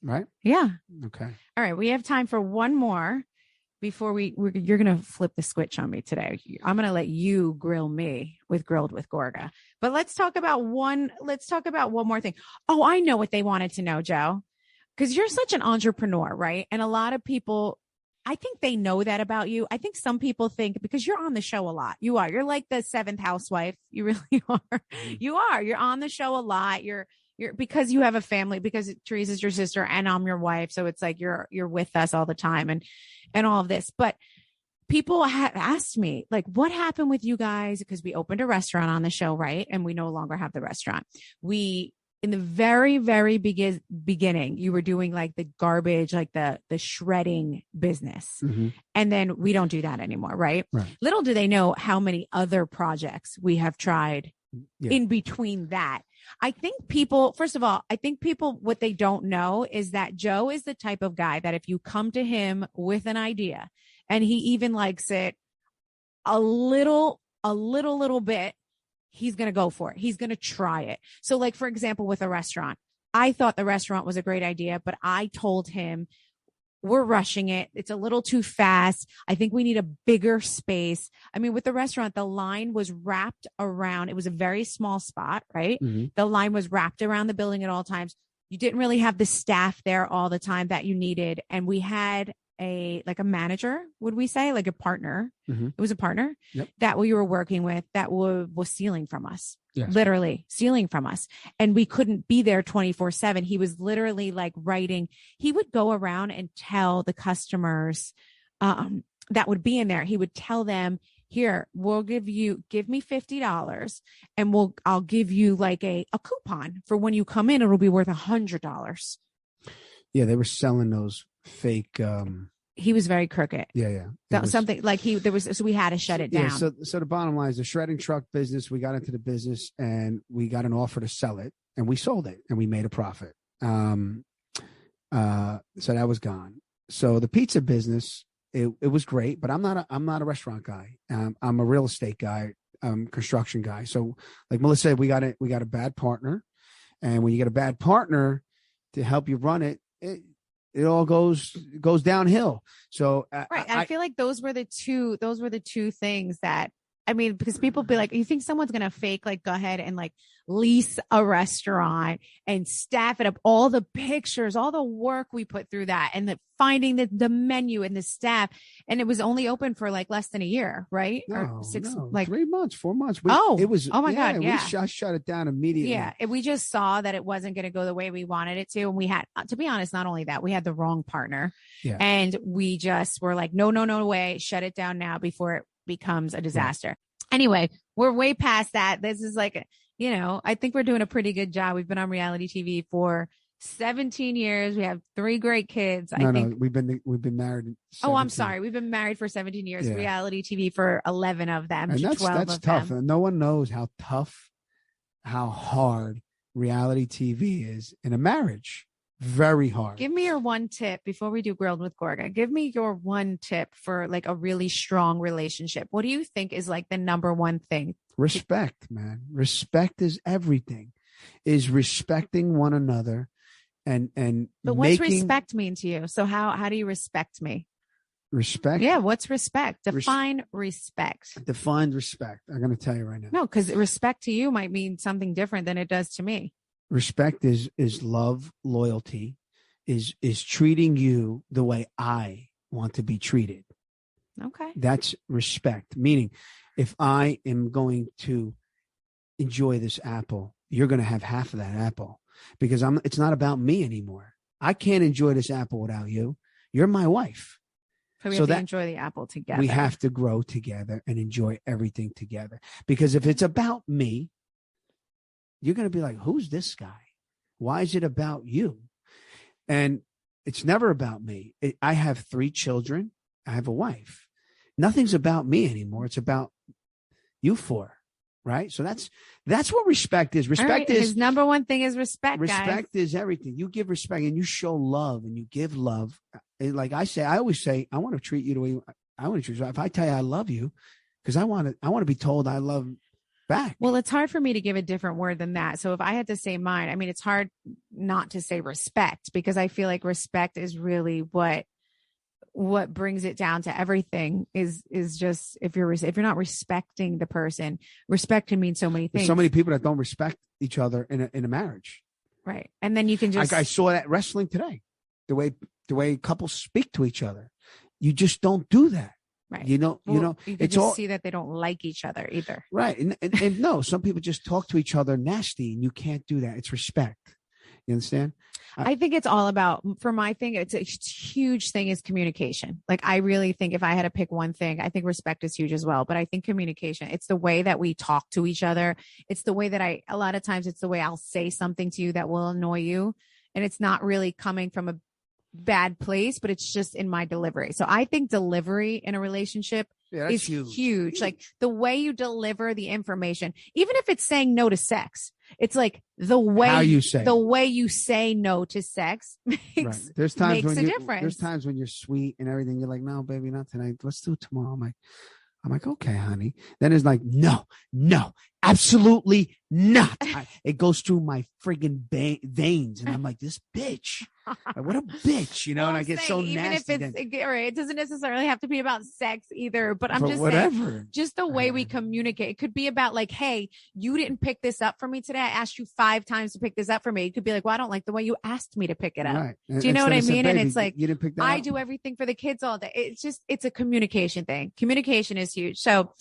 Right? Yeah. Okay. All right. We have time for one more before you're going to flip the switch on me today. I'm going to let you grill me with Grilled with Gorga. But let's talk about one more thing. Oh, I know what they wanted to know, Joe, because you're such an entrepreneur, right? And a lot of people, I think they know that about you. I think some people think because you're on the show a lot. You're like the seventh housewife. You really are. You're on the show a lot. You're because you have a family, because Teresa's your sister and I'm your wife. So it's like, you're with us all the time and all of this. But people have asked me, like, what happened with you guys? Because we opened a restaurant on the show, right? And we no longer have the restaurant. In the very, very beginning, you were doing like the garbage, like the shredding business. Mm-hmm. And then we don't do that anymore, right? Little do they know how many other projects we have tried in between that. I think people, what they don't know is that Joe is the type of guy that if you come to him with an idea and he even likes it a little bit, he's going to go for it. He's going to try it. So like, for example, with a restaurant, I thought the restaurant was a great idea, but I told him, we're rushing it. It's a little too fast. I think we need a bigger space. I mean, with the restaurant, the line was wrapped around. It was a very small spot, right? Mm-hmm. The line was wrapped around the building at all times. You didn't really have the staff there all the time that you needed. And we had a manager, would we say, like a partner. Mm-hmm. It was a partner that we were working with that was stealing from us. Yes. Literally stealing from us. And we couldn't be there 24/7. He was literally like writing. He would go around and tell the customers that would be in there. He would tell them, here, give me $50 and I'll give you like a coupon for when you come in. It'll be worth $100. Yeah. They were selling those fake, he was very crooked. Yeah. Something like so we had to shut it down. So the bottom line is the shredding truck business, we got into the business and we got an offer to sell it. and we sold it and we made a profit. So that was gone. So the pizza business, it was great, but I'm not a restaurant guy. I'm a real estate guy, construction guy. So like Melissa said, we got a bad partner, and when you get a bad partner to help you run it, it all goes downhill. So right. I feel like those were the two things that, I mean, because people be like, you think someone's going to fake, like, go ahead and like lease a restaurant and staff it up, all the pictures, all the work we put through that, and finding the menu and the staff. And it was only open for like less than a year, right? No, like 3 months, 4 months. Oh my God. God. Yeah. I shut it down immediately. Yeah. We just saw that it wasn't going to go the way we wanted it to. And we had, to be honest, not only that, we had the wrong partner, and we just were like, no way, shut it down now before it becomes a disaster. Right. Anyway, we're way past that. This is like, I think we're doing a pretty good job. We've been on reality TV for 17 years. We have 3 great kids. No, we've been married. 17. Oh, I'm sorry. We've been married for 17 years. Yeah. Reality TV for 11 of them. And that's tough. And no one knows how tough, how hard reality TV is in a marriage. Very hard. Give me your one tip before we do Grilled with Gorga. Give me your one tip for like a really strong relationship. What do you think is like the number one thing? Respect, man. Respect is everything. Is respecting one another, and but what's respect mean to you? So how do you respect me? Respect. Yeah. What's respect? Define respect. Define respect. I'm going to tell you right now. No, because respect to you might mean something different than it does to me. Respect is love, loyalty, is treating you the way I want to be treated. Okay. That's respect. Meaning, if I am going to enjoy this apple, you're going to have half of that apple, because it's not about me anymore. I can't enjoy this apple without you. You're my wife. So we have to enjoy the apple together. We have to grow together and enjoy everything together. Because if it's about me, you're going to be like, who's this guy? Why is it about you? And it's never about me. I have 3 children. I have a wife. Nothing's about me anymore. It's about you 4. Right. So that's what respect is. Respect is his number one thing is respect. Respect guys. is everything. You give respect and you show love and you give love. And like I always say, I want to treat you the way I want to treat you. If I tell you I love you, because I want to be told I love back. Well, it's hard for me to give a different word than that. So if I had to say mine, I mean, it's hard not to say respect, because I feel like respect is really what brings it down to everything is just, if you're not respecting the person, respect can mean so many things. There's so many people that don't respect each other in a marriage. Right. And then you can just, like I saw that wrestling today, the way couples speak to each other, you just don't do that. Right. You can it's just see that they don't like each other either. Right. And no, some people just talk to each other nasty, and you can't do that. It's respect. You understand? I think it's all about, for my thing, it's a huge thing is communication. Like, I really think if I had to pick one thing, I think respect is huge as well. But I think communication, it's the way that we talk to each other. It's the way that a lot of times it's the way I'll say something to you that will annoy you. And it's not really coming from a bad place, but it's just in my delivery. So I think delivery in a relationship is huge. Like the way you deliver the information, even if it's saying no to sex, it's like the way you say no to sex makes a difference. There's times when you're sweet and everything. You're like, no, baby, not tonight. Let's do it tomorrow. I'm like, okay, honey. Then it's like, no, absolutely not. It goes through my friggin' veins. And I'm like, this bitch, what a bitch, and I get so nasty. Even if it doesn't necessarily have to be about sex either, but I'm just whatever. Saying, just the way we communicate. It could be about like, hey, you didn't pick this up for me today. I asked you 5 times to pick this up for me. It could be like, well, I don't like the way you asked me to pick it up. Right. Do you know what I mean? And it's like, you didn't pick that I up. do everything for the kids all day. It's a communication thing. Communication is huge. So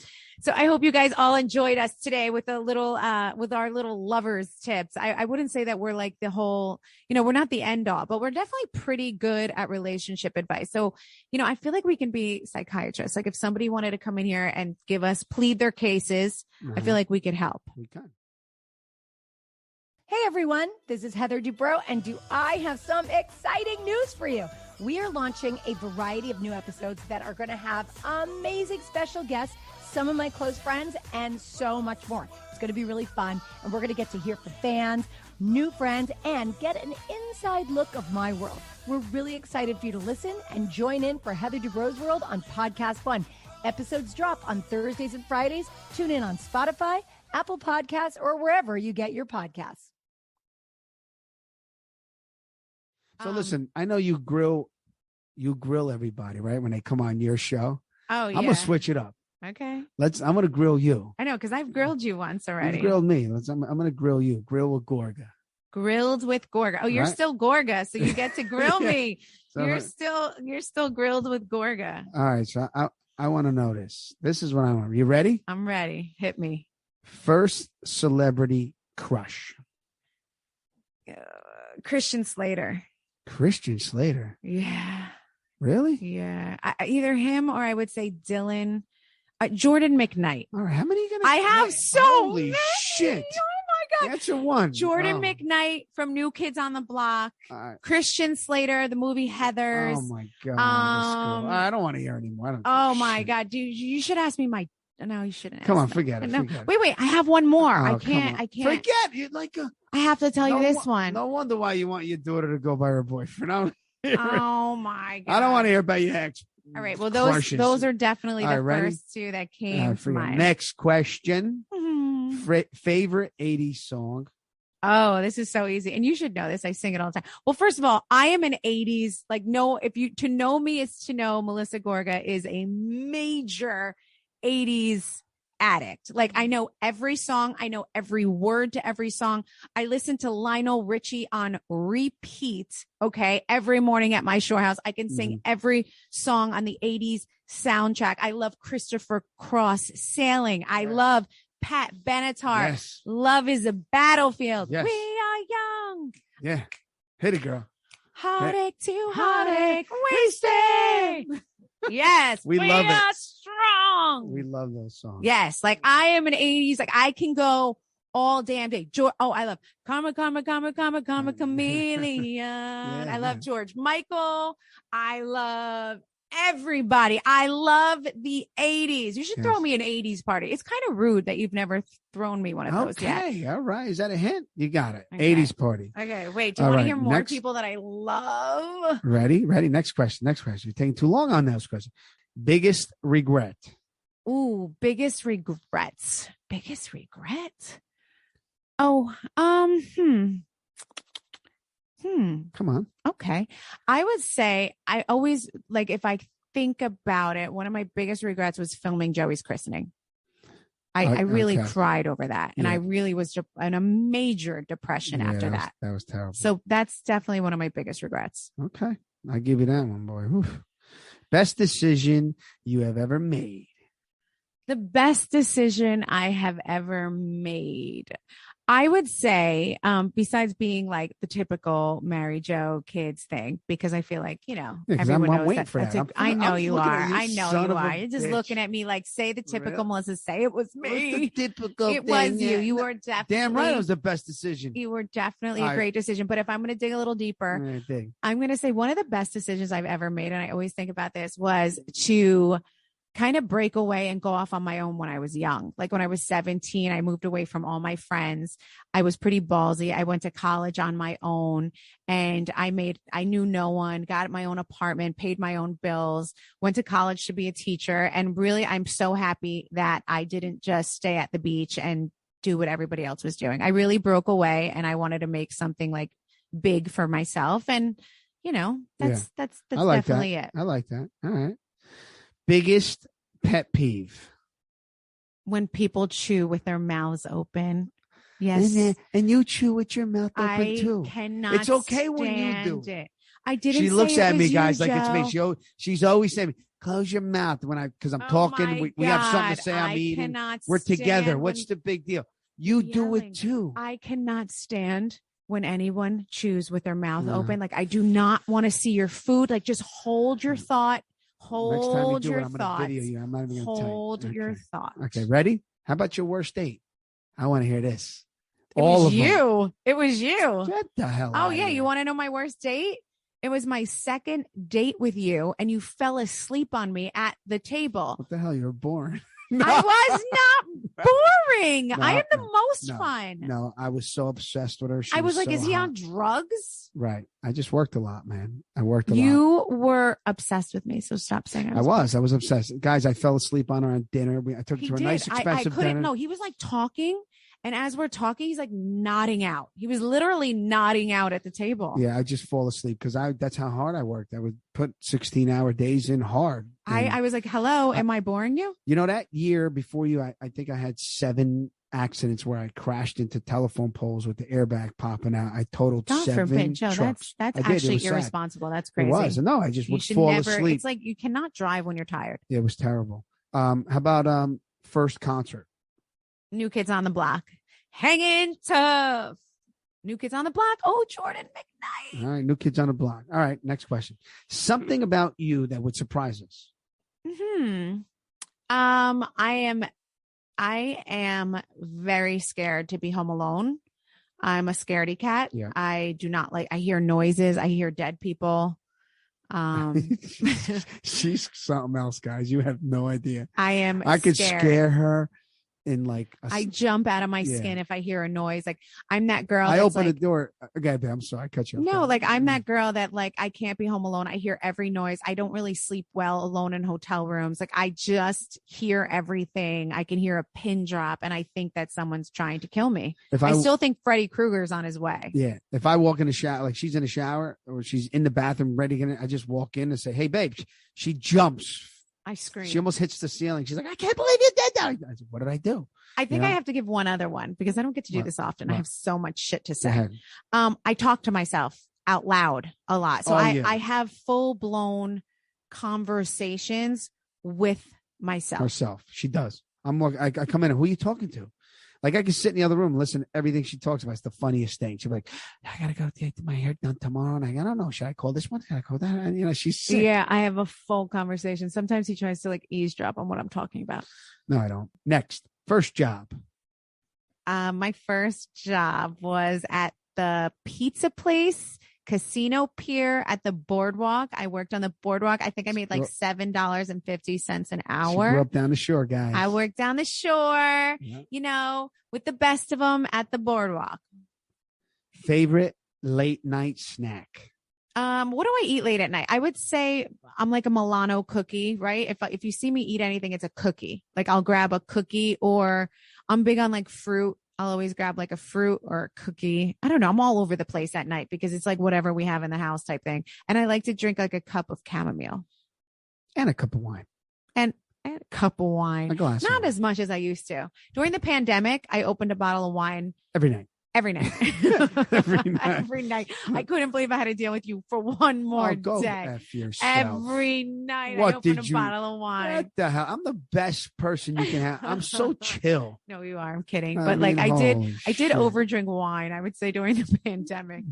I hope you guys all enjoyed us today with a little, with our little lovers tips. I wouldn't say that we're like the whole, we're not the end all, but we're definitely pretty good at relationship advice. So, I feel like we can be psychiatrists. Like if somebody wanted to come in here and plead their cases, I feel like we could help. We can. Hey everyone, this is Heather Dubrow, and do I have some exciting news for you? We are launching a variety of new episodes that are going to have amazing special guests, some of my close friends, and so much more. It's going to be really fun, and we're going to get to hear from fans. new friends, and get an inside look of my world. We're really excited for you to listen and join in for Heather Dubrow's World on Podcast One. Episodes drop on Thursdays and Fridays. Tune in on Spotify, Apple Podcasts, or wherever you get your podcasts. So listen, I know you grill everybody, right? When they come on your show. Oh, yeah. I'm gonna switch it up. Okay. I'm gonna grill you. I know, because I've grilled you once already. You grilled me. I'm gonna grill you. Grill with Gorga. Grilled with Gorga. Oh, you're still Gorga, so you get to grill me. So you're still grilled with Gorga. All right. So I want to know this. This is what I want. You ready? I'm ready. Hit me. First celebrity crush. Christian Slater. Christian Slater. Yeah. Really? Yeah. Either him or I would say Dylan. Jordan McKnight. All right. How many are you gonna? I have so Holy many. shit! Oh my God. Answer one. Jordan McKnight from New Kids on the Block. Christian Slater, the movie Heathers. Oh my God. I don't want to hear anymore. My God, dude, you should ask me my. No, you shouldn't. Come on, forget it. No. Forget it. Wait. I have one more. Oh, I can't. Forget you like a. I have to tell you this one. No wonder why you want your daughter to go by her boyfriend. Oh my God. I don't want to hear about your ex. All right. Well, those are definitely the first two that came to mind. Next question. Mm-hmm. Favorite 80s song. Oh, this is so easy. And you should know this. I sing it all the time. Well, first of all, I am an 80s. To know me is to know Melissa Gorga is a major 80s addict. Like, I know every song. I know every word to every song. I listen to Lionel Richie on repeat. Okay. Every morning at my shore house, I can sing every song on the 80s soundtrack. I love Christopher Cross Sailing. I love Pat Benatar. Yes. Love is a battlefield. Yes. We are young. Yeah. Hit it, girl. Heartache to heartache. We stay. Yes. We love are it. Strong. We love those songs. Yes. Like, I am an 80s. Like, I can go all damn day. I love Karma, Chameleon. I love George Michael. I love everybody. I love the 80s. You should throw me an 80s party. It's kind of rude that you've never thrown me one of those yet. Okay. All right. Is that a hint? You got it. Okay. 80s party. Okay. Wait. Do you want to hear more people that I love? Ready? Next question. You're taking too long on those questions. Biggest regret. Ooh, biggest regrets. Biggest regret? Oh, Come on. Okay. I would say I always, like, if I think about it, one of my biggest regrets was filming Joey's christening. I really cried over that. And I really was in a major depression after that. That was terrible. So that's definitely one of my biggest regrets. Okay. I'll give you that one, boy. Oof. Best decision you have ever made. The best decision I have ever made. I would say, besides being like the typical Mary Jo kids thing, because I feel like, everyone knows waiting for that. I know you are. I know you are. You're just bitch. looking at me like, say the typical Melissa, say it was me. What's the typical it was you. You were definitely. Damn right it was the best decision. You were definitely a great decision. But if I'm going to dig a little deeper, I'm going to say one of the best decisions I've ever made, and I always think about this, was to kind of break away and go off on my own when I was young. Like when I was 17, I moved away from all my friends. I was pretty ballsy. I went to college on my own and I knew no one, got my own apartment, paid my own bills, went to college to be a teacher. And really, I'm so happy that I didn't just stay at the beach and do what everybody else was doing. I really broke away and I wanted to make something like big for myself. And, that's definitely it. I like that. All right. Biggest pet peeve. When people chew with their mouths open. Yes. And you chew with your mouth open too. Cannot. It's okay when you do. I didn't. She looks at me, guys, you, like it's me. She's always saying, "Close your mouth." Because I'm talking, we have something to say. I'm eating. We're together. What's the big deal? You do it too. I cannot stand when anyone chews with their mouth open. Like, I do not want to see your food. Like, just hold your thought. Hold your thoughts. I'm not even going to hold your thought. Okay, ready? How about your worst date? I want to hear this. It was you. Get the hell out. Oh, yeah. You want to know my worst date? It was my second date with you, and you fell asleep on me at the table. What the hell? You were born. I was not boring. No, I am the most no, fun. No, I was so obsessed with her. I was like, so is he hot. on drugs? Right. I just worked a lot, man. I worked a lot. You were obsessed with me, so stop saying I was obsessed. Guys, I fell asleep on her on dinner. I took her to a nice, expensive I couldn't. dinner. No, he was like talking. And as we're talking, he's like nodding out. He was literally nodding out at the table. Yeah, I just fall asleep because that's how hard I worked. I would put 16-hour days in hard. I was like, hello, am I boring you? You know, that year before you, I think I had 7 accidents where I crashed into telephone poles with the airbag popping out. I totaled God 7 forbid, Joe. trucks. That's I did. It actually was sad. irresponsible. That's crazy. It was. No, I just You would should fall never, asleep. It's like you cannot drive when you're tired. Yeah, it was terrible. How about first concert? New Kids on the Block. Hanging tough. New Kids on the Block. Oh, Jordan McKnight. All right, New Kids on the Block. All right, next question. Something about you that would surprise us. I am very scared to be home alone. I'm a scaredy cat. Yeah. I do not like, I hear noises. I hear dead people. She's something else, guys. You have no idea. I could scared. scare her in like I jump out of my skin if I hear a noise. Like I'm that girl. I open like, the door. Okay, babe, I'm sorry. I cut you off. No, like I'm that girl that like I can't be home alone. I hear every noise. I don't really sleep well alone in hotel rooms. Like I just hear everything. I can hear a pin drop and I think that someone's trying to kill me. I still think Freddy Krueger's on his way. Yeah. If I walk in the shower, like she's in the shower or she's in the bathroom ready to get in, I just walk in and say, hey, babe. She jumps. I scream. She almost hits the ceiling. She's like, I can't believe you did that. I said, what did I do? I think I have to give one other one because I don't get to do this often. I have so much shit to say. I talk to myself out loud a lot. So I have full blown conversations with myself. Herself. She does. I come in and who are you talking to? Like I can sit in the other room and listen to everything she talks about. It's the funniest thing. She's like, I got to go get my hair done tomorrow. And I don't know. Should I call this one? Should I call that? And, you know, she's sick. Yeah, I have a full conversation. Sometimes he tries to like eavesdrop on what I'm talking about. No, I don't. Next, first job. My first job was at the pizza place, Casino Pier at the boardwalk. I worked on the boardwalk. I think I made like $7.50 an hour. She grew up down the shore, guys. I worked down the shore, you know, with the best of them at the boardwalk. Favorite late night snack? What do I eat late at night? I would say I'm like a Milano cookie, right? If you see me eat anything, it's a cookie. Like I'll grab a cookie, or I'm big on like fruit. I'll always grab like a fruit or a cookie. I don't know. I'm all over the place at night because it's like whatever we have in the house type thing. And I like to drink like a cup of chamomile. And a cup of wine. And a cup of wine. A glass. Not as much as I used to. During the pandemic, I opened a bottle of wine every night. Every night. Every night. I couldn't believe I had to deal with you for one more day. F yourself. Every night I opened a bottle of wine. What the hell? I'm the best person you can have. I'm so chill. No, you are. I'm kidding. But I did overdrink wine, I would say, during the pandemic.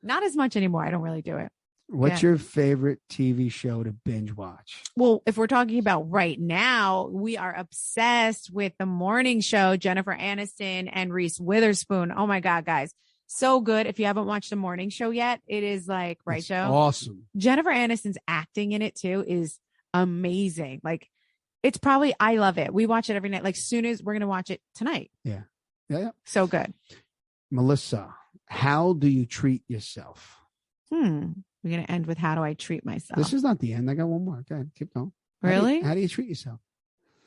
Not as much anymore. I don't really do it. What's your favorite TV show to binge watch? Well, if we're talking about right now, we are obsessed with the morning show, Jennifer Aniston and Reese Witherspoon. Oh my God, guys. So good. If you haven't watched the morning show yet, it is like, right, it's Joe? Awesome. Jennifer Aniston's acting in it too is amazing. Like it's probably, I love it. We watch it every night. Like soon as we're going to watch it tonight. Yeah. So good. Melissa, how do you treat yourself? We're going to end with how do I treat myself? This is not the end. I got one more. Go ahead. Keep going. Really? How do you treat yourself?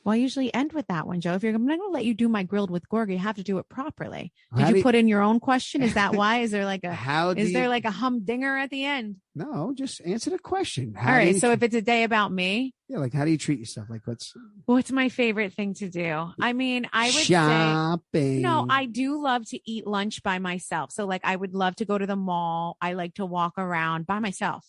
Well, I usually end with that one, Joe. I'm not going to let you do my grilled with Gorga. You have to do it properly. Did you put in your own question? Is that why? Is there like a humdinger at the end? No, just answer the question. All right. So if it's a day about me. Yeah. Like, how do you treat yourself? Like, what's my favorite thing to do? I mean, I would shopping. say, no, I do love to eat lunch by myself. So like, I would love to go to the mall. I like to walk around by myself.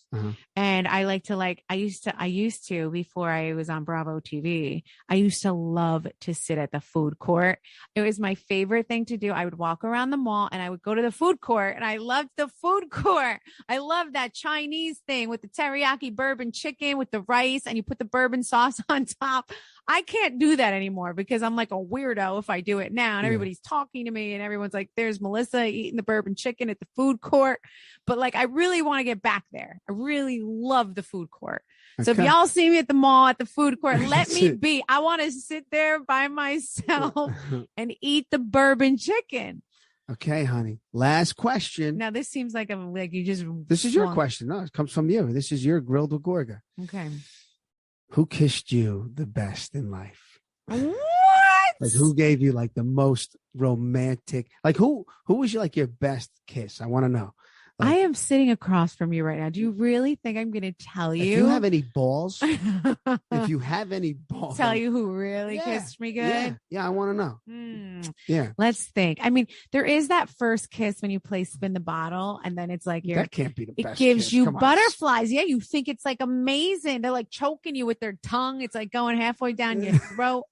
And I like to I used to, before I was on Bravo TV, I used to love to sit at the food court. It was my favorite thing to do. I would walk around the mall and I would go to the food court, and I loved the food court. I love that Chinese thing with the teriyaki bourbon chicken with the rice, and you put the bourbon sauce on top. I can't do that anymore because I'm like a weirdo if I do it now, and everybody's talking to me and everyone's like, there's Melissa eating the bourbon chicken at the food court. But like, I really want to get back there. I really love the food court. So if Okay. y'all see me at the mall, at the food court, let That's me it. be. I want to sit there by myself and eat the bourbon chicken. Okay, honey. Last question. Now this seems like you just. This is your flung- question. No, it comes from you. This is your Grilled with Gorga. Okay. Who kissed you the best in life? What? Like who gave you like the most romantic? Like who was your best kiss? I want to know. Like, I am sitting across from you right now. Do you really think I'm going to tell you? If you have any balls, if you have any balls, tell you who really kissed me good. Yeah, I want to know. Yeah, let's think. I mean, there is that first kiss when you play spin the bottle, and then it's like that can't be the best. It gives kiss. you Come on. butterflies. Yeah, you think it's like amazing. They're like choking you with their tongue. It's like going halfway down your throat.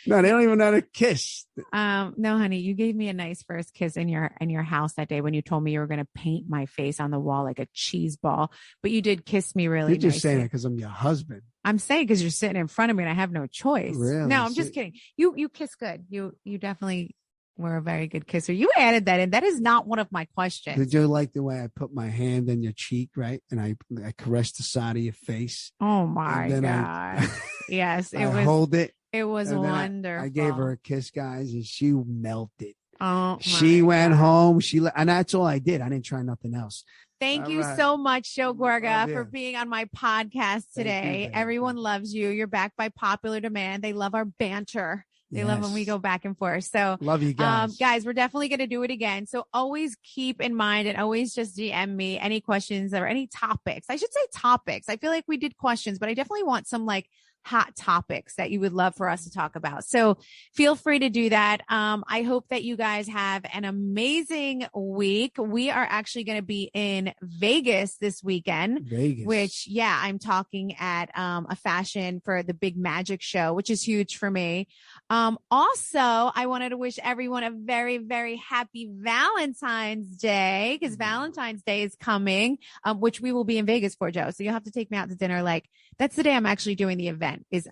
No, they don't even know how to kiss. No, honey, you gave me a nice first kiss in your house that day when you told me you were going to paint my face on the wall like a cheese ball, but you did kiss me really. You're just nicely. saying it because I'm your husband. I'm saying because you're sitting in front of me and I have no choice. Really? No, I'm just kidding. You kiss good. You definitely were a very good kisser. You added that in. That is not one of my questions. Did you like the way I put my hand in your cheek, right? And I caressed the side of your face. Oh my God. Yes, it was. Hold it. It was wonderful. I gave her a kiss, guys, and she melted. Oh, she went God. home. And that's all I did. I didn't try nothing else. Thank All you right. so much, Joe Gorga, for you. being on my podcast today. baby. Everyone loves you. You're back by popular demand. They love our banter. They love when we Yes. go back and forth. So Love you guys. guys, we're definitely going to do it again. So always keep in mind and always just DM me any questions or any topics. I should say topics. I feel like we did questions, but I definitely want some like hot topics that you would love for us to talk about. So feel free to do that. I hope that you guys have an amazing week. We are actually going to be in Vegas this weekend. Vegas. Which, yeah, I'm talking at a fashion for the big magic show, which is huge for me. Also, I wanted to wish everyone a very, very happy Valentine's Day because Valentine's Day is coming, which we will be in Vegas for, Joe. So you'll have to take me out to dinner. Like that's the day I'm actually doing the event is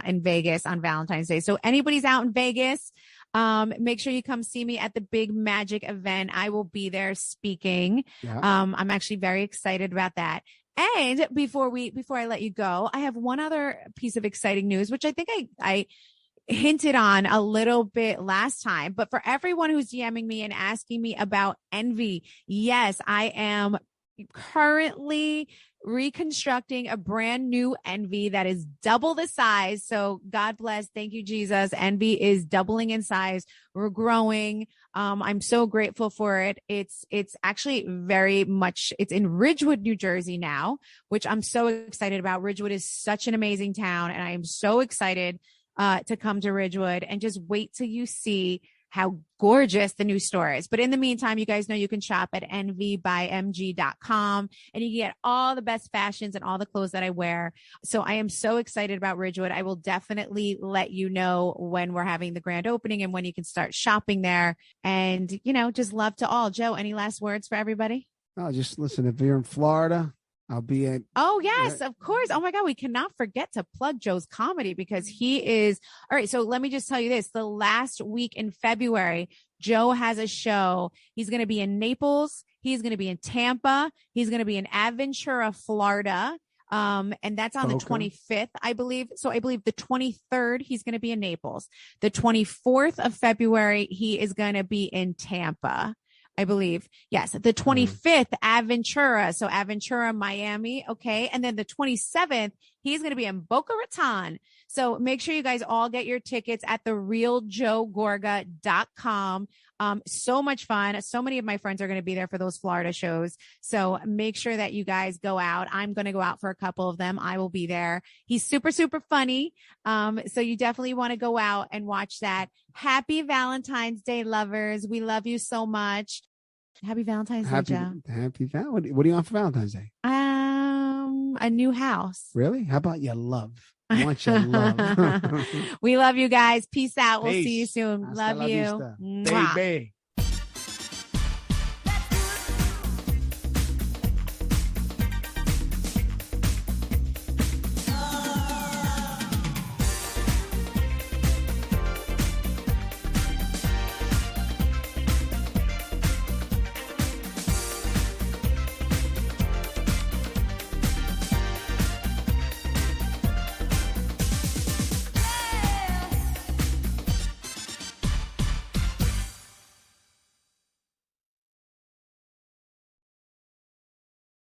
in Vegas on Valentine's Day. So anybody's out in Vegas, make sure you come see me at the big magic event. I will be there speaking. Yeah. I'm actually very excited about that. And before I let you go, I have one other piece of exciting news, which I think I hinted on a little bit last time, but for everyone who's DMing me and asking me about Envy, yes, I am currently reconstructing a brand new Envy that is double the size. So God bless. Thank you, Jesus. Envy is doubling in size. We're growing. I'm so grateful for it. It's actually very much, it's in Ridgewood, New Jersey now, which I'm so excited about. Ridgewood is such an amazing town. And I am so excited to come to Ridgewood and just wait till you see how gorgeous the new store is. But in the meantime, you guys know you can shop at envybymg.com and you can get all the best fashions and all the clothes that I wear. So I am so excited about Ridgewood. I will definitely let you know when we're having the grand opening and when you can start shopping there. And, just love to all. Joe, any last words for everybody? Oh, just listen, if you're in Florida, I'll be at. Oh, yes, of course. Oh, my God. We cannot forget to plug Joe's comedy because he is. All right. So let me just tell you this. The last week in February, Joe has a show. He's going to be in Naples. He's going to be in Tampa. He's going to be in Aventura, Florida. And that's on the 25th, I believe. So I believe the 23rd, he's going to be in Naples. The 24th of February, he is going to be in Tampa. I believe. Yes. The 25th, Aventura. So Aventura, Miami. Okay. And then the 27th, he's going to be in Boca Raton. So make sure you guys all get your tickets at therealjoegorga.com. So much fun. So many of my friends are going to be there for those Florida shows. So make sure that you guys go out. I'm going to go out for a couple of them. I will be there. He's super, super funny. So you definitely want to go out and watch that. Happy Valentine's Day, lovers. We love you so much. Happy Valentine's Day, Joe. Happy Valentine's. What do you want for Valentine's Day? A new house. Really? How about your love? I want your love. We love you guys. Peace out. We'll Peace. see you soon. Hasta Love la you. vista. Mwah. Baby.